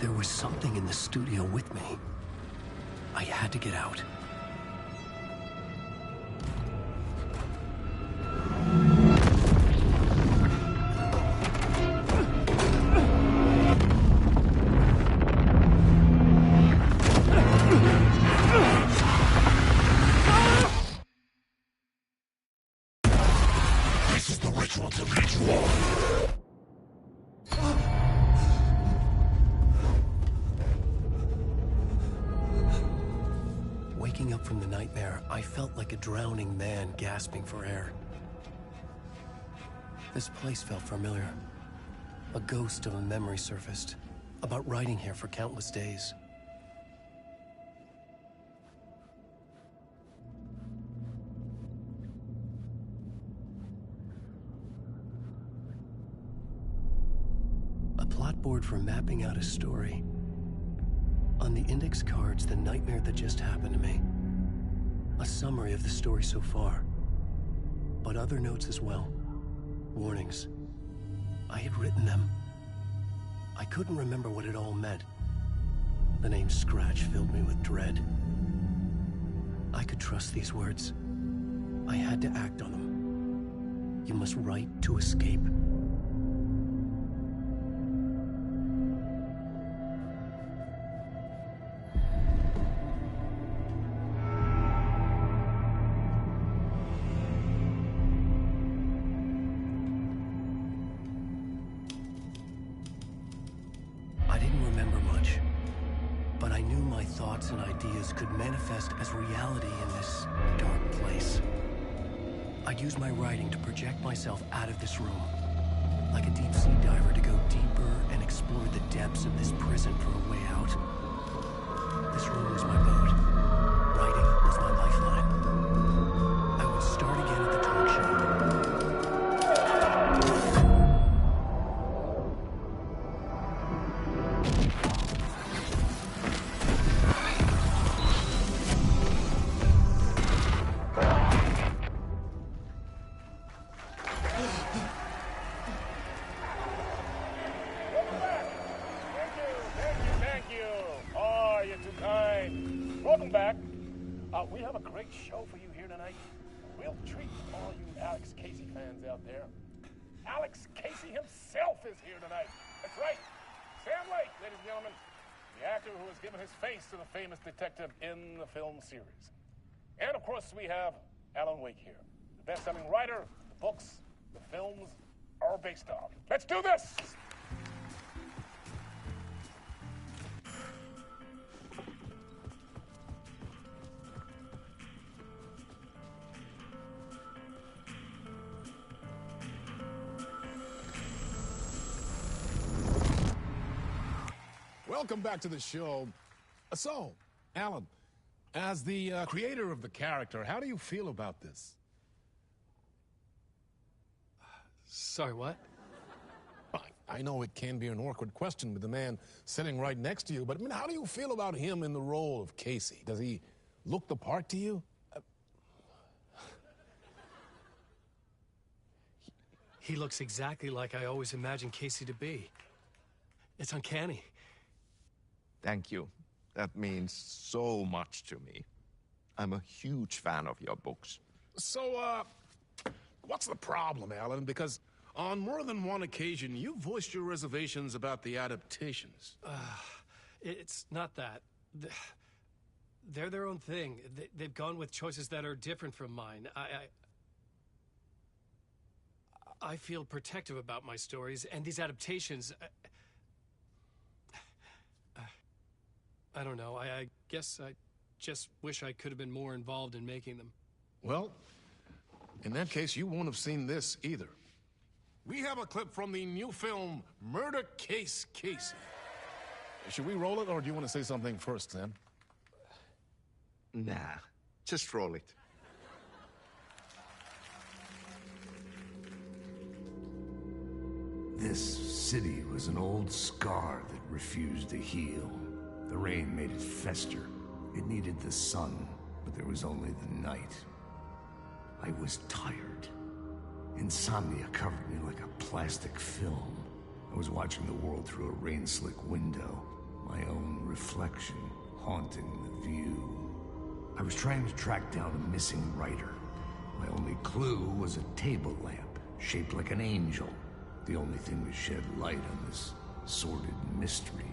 E: There was something in the studio with me. I had to get out.
F: This is the ritual to ritual.
E: Waking up from the nightmare, I felt like a drowning man gasping for air. This place felt familiar. A ghost of a memory surfaced, about riding here for countless days. A plot board for mapping out a story. On the index cards, the nightmare that just happened to me. A summary of the story so far. But other notes as well. Warnings. I had written them. I couldn't remember what it all meant. The name Scratch filled me with dread. I could trust these words. I had to act on them. You must write to escape. Thoughts and ideas could manifest as reality in this dark place. I'd use my writing to project myself out of this room, like a deep sea diver to go deeper and explore the depths of this prison for a way out. This room was my boat. Writing was my lifeline. I would start again at the talk show.
K: We have a great show for you here tonight. Real treat for all you Alex Casey fans out there. Alex Casey himself is here tonight. That's right. Sam Lake, ladies and gentlemen. The the actor who has given his face to the famous detective in the film series. And of course, we have Alan Wake here, the best-selling writer the books, the films are based on. Let's do this!
L: Welcome back to the show. So, Alan, as the creator of the character, how do you feel about this?
E: Sorry, what?
L: I know it can be an awkward question with the man sitting right next to you, but I mean, how do you feel about him in the role of Casey? Does he look the part to you?
E: He looks exactly like I always imagined Casey to be. It's uncanny.
F: Thank you. That means so much to me. I'm a huge fan of your books.
L: So, what's the problem, Alan? Because on more than one occasion, you voiced your reservations about the adaptations.
E: It's not that. They're their own thing. They've gone with choices that are different from mine. I feel protective about my stories, and these adaptations... I don't know. I guess I just wish I could have been more involved in making them.
L: Well, in that case, you won't have seen this either. We have a clip from the new film, Murder Case Casey. Should we roll it, or do you want to say something first, Sam?
F: Nah, just roll it.
B: This city was an old scar that refused to heal. The rain made it fester. It needed the sun, but there was only the night. I was tired. Insomnia covered me like a plastic film. I was watching the world through a rain-slick window, my own reflection haunting the view. I was trying to track down a missing writer. My only clue was a table lamp, shaped like an angel. The only thing to shed light on this sordid mystery.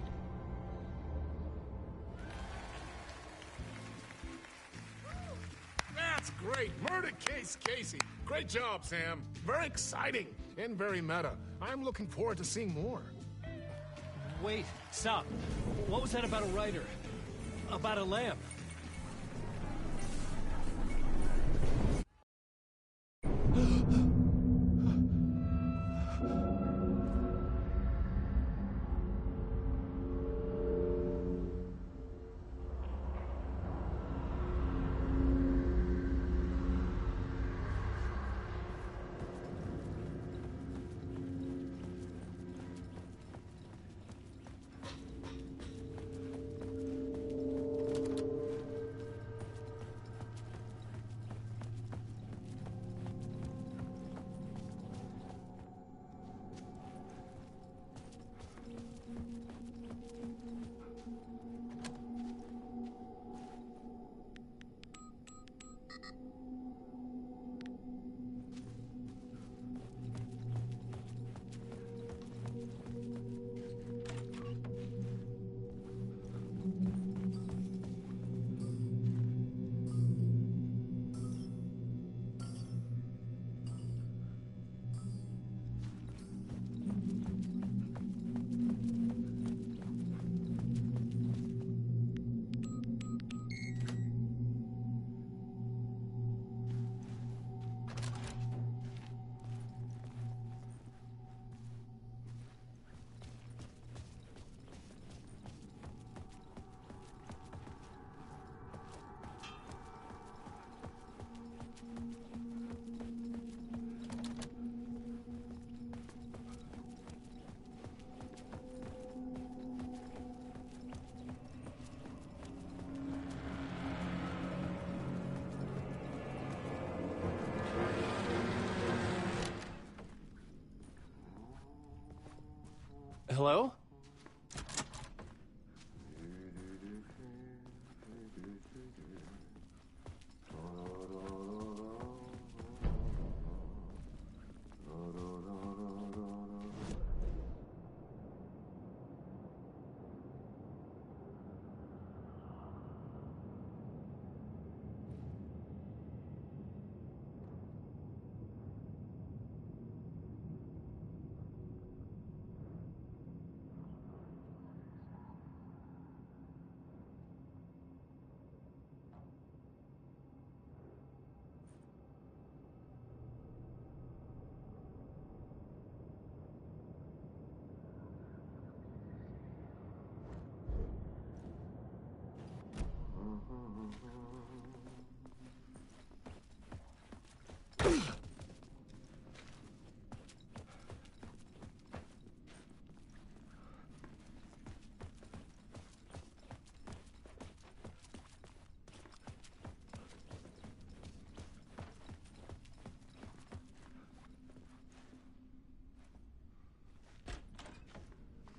L: That's great! Murder Case Casey! Great job, Sam. Very exciting and very meta. I'm looking forward to seeing more.
E: Wait, stop. What was that about a writer? About a lamp? Hello?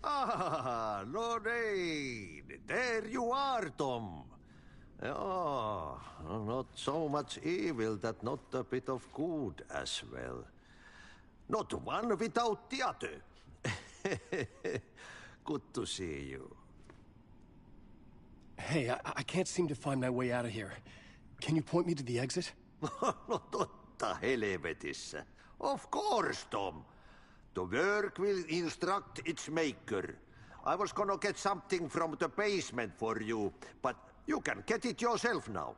N: Ah, Lorraine! There you are, Tom. Oh, not so much evil that not a bit of good as well. Not one without the other. Good to see you.
E: Hey, I can't seem to find my way out of here. Can you point me to the exit?
N: No, totta helvetissä. Of course, Tom. The work will instruct its maker. I was gonna get something from the basement for you, but you can get it yourself now.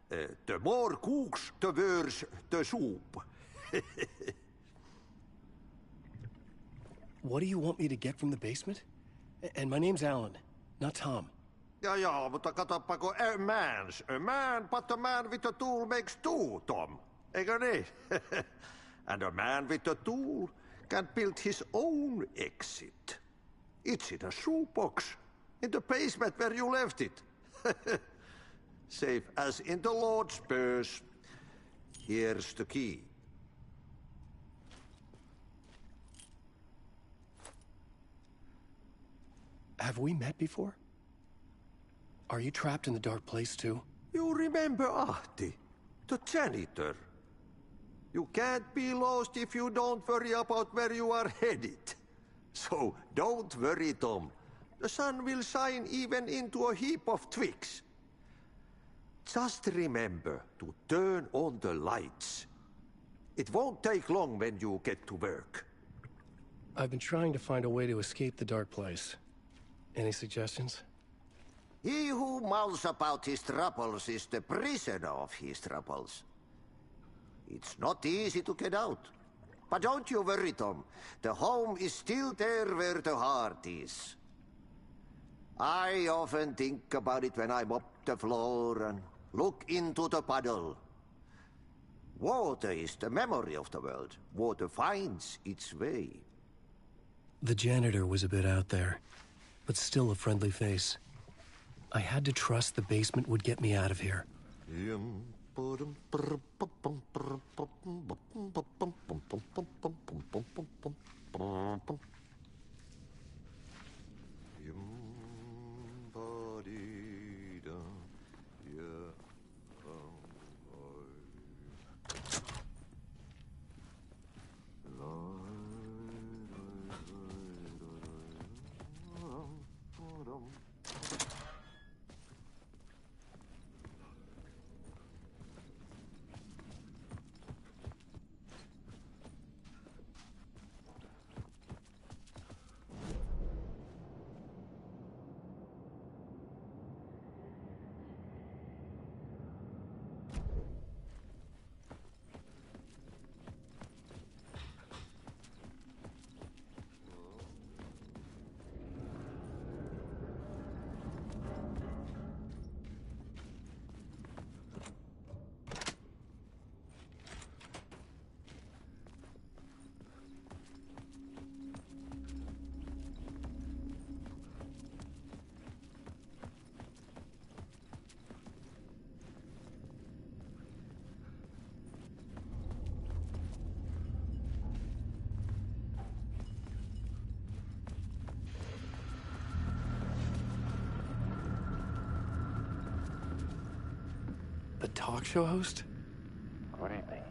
N: The more cooks, the worse the soup.
E: What do you want me to get from the basement? And my name's Alan, not Tom.
N: Ja, mutta katoppa, a man, but a man with a tool makes two, Tom. Eikö niin? And a man with a tool can build his own exit. It's in a shoebox, in the basement where you left it. Safe as in the Lord's purse. Here's the key.
E: Have we met before? Are you trapped in the dark place too?
N: You remember Ahti, the janitor. You can't be lost if you don't worry about where you are headed. So don't worry, Tom. The sun will shine even into a heap of twigs. Just remember to turn on the lights. It won't take long when you get to work.
E: I've been trying to find a way to escape the dark place. Any suggestions?
N: He who mouths about his troubles is the prisoner of his troubles. It's not easy to get out. But don't you worry, Tom. The home is still there where the heart is. I often think about it when I mop the floor and look into the puddle. Water is the memory of the world. Water finds its way.
E: The janitor was a bit out there, but still a friendly face. I had to trust the basement would get me out of here. The talk show host?
K: Good evening.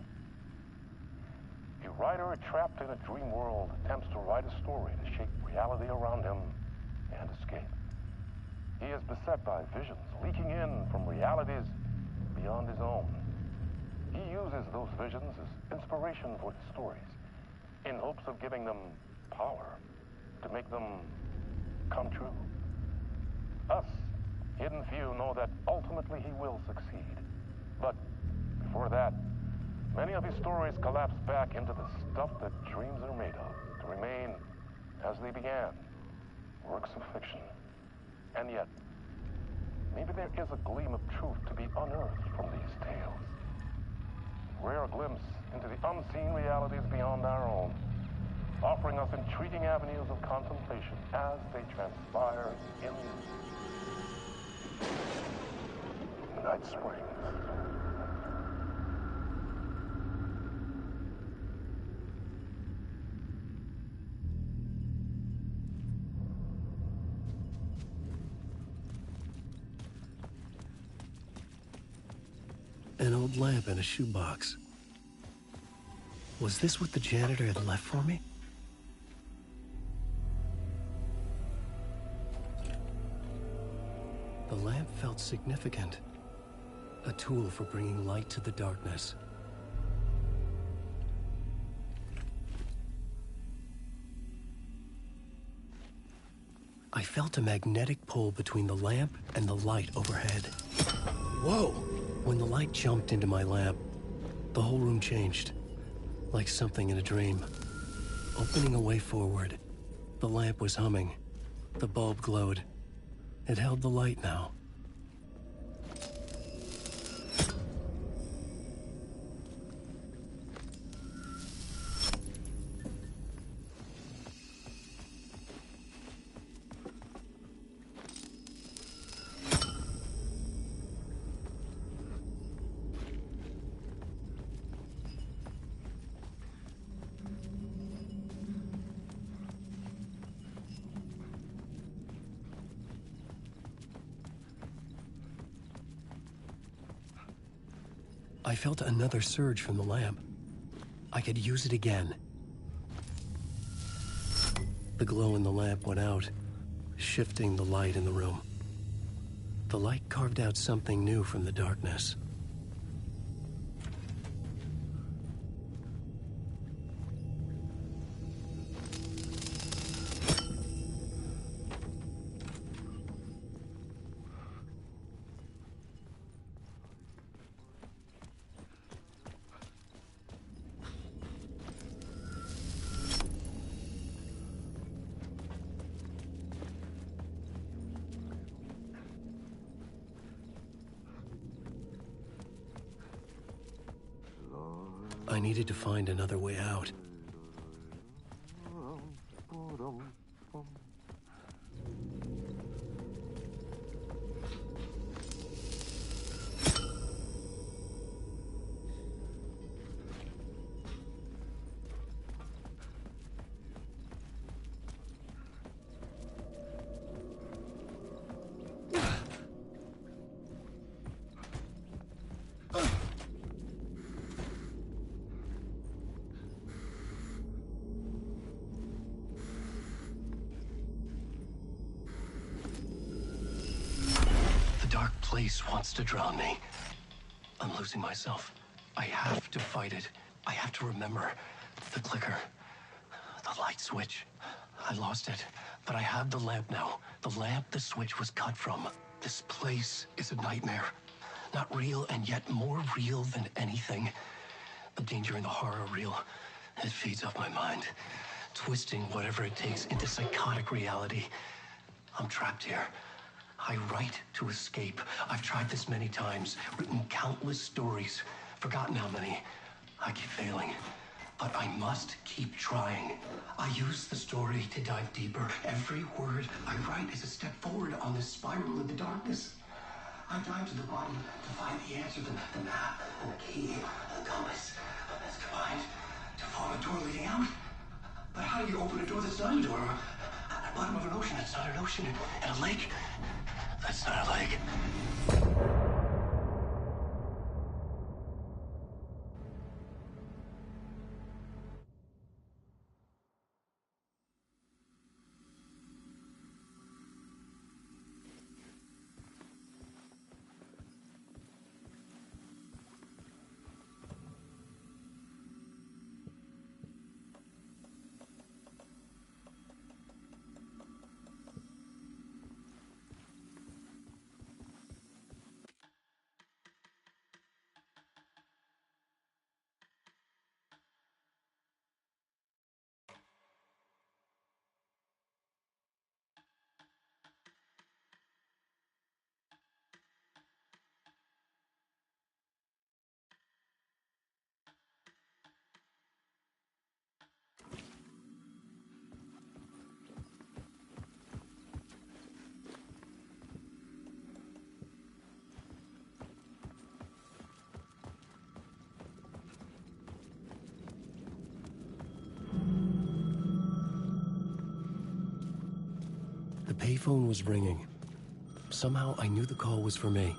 K: A writer trapped in a dream world attempts to write a story to shape reality around him and escape. He is beset by visions leaking in from realities beyond his own. He uses those visions as inspiration for his stories, in hopes of giving them power to make them come true. Us, hidden few, know that ultimately he will succeed. But before that, many of his stories collapse back into the stuff that dreams are made of, to remain as they began, works of fiction. And yet, Maybe there is a gleam of truth to be unearthed from these tales. Rare glimpse into the unseen realities beyond our own, offering us intriguing avenues of contemplation as they transpire in Night Springs.
E: An old lamp in a shoebox. Was this what the janitor had left for me? The lamp felt significant. A tool for bringing light to the darkness. I felt a magnetic pull between the lamp and the light overhead. Whoa! When the light jumped into my lamp, the whole room changed, like something in a dream. Opening a way forward, the lamp was humming. The bulb glowed. It held the light now. I felt another surge from the lamp. I could use it again. The glow in the lamp went out, shifting the light in the room. The light carved out something new from the darkness. I needed to find another way out. The dark place wants to drown me. I'm losing myself. I have to fight it. I have to remember the clicker, the light switch. I lost it, but I have the lamp now. The lamp the switch was cut from. This place is a nightmare. Not real, and yet more real than anything. The danger and the horror are real. It feeds off my mind, twisting whatever it takes into psychotic reality. I'm trapped here. I write to escape. I've tried this many times, written countless stories, forgotten how many. I keep failing, but I must keep trying. I use the story to dive deeper. Every word I write is a step forward on this spiral in the darkness. I dive to the bottom to find the answer, the map, and the key, and the compass. That's combined to form a door leading out. But how do you open a door that's not a door? At the bottom of an ocean that's not an ocean, and a lake that's not a lake. The payphone was ringing. Somehow I knew the call was for me.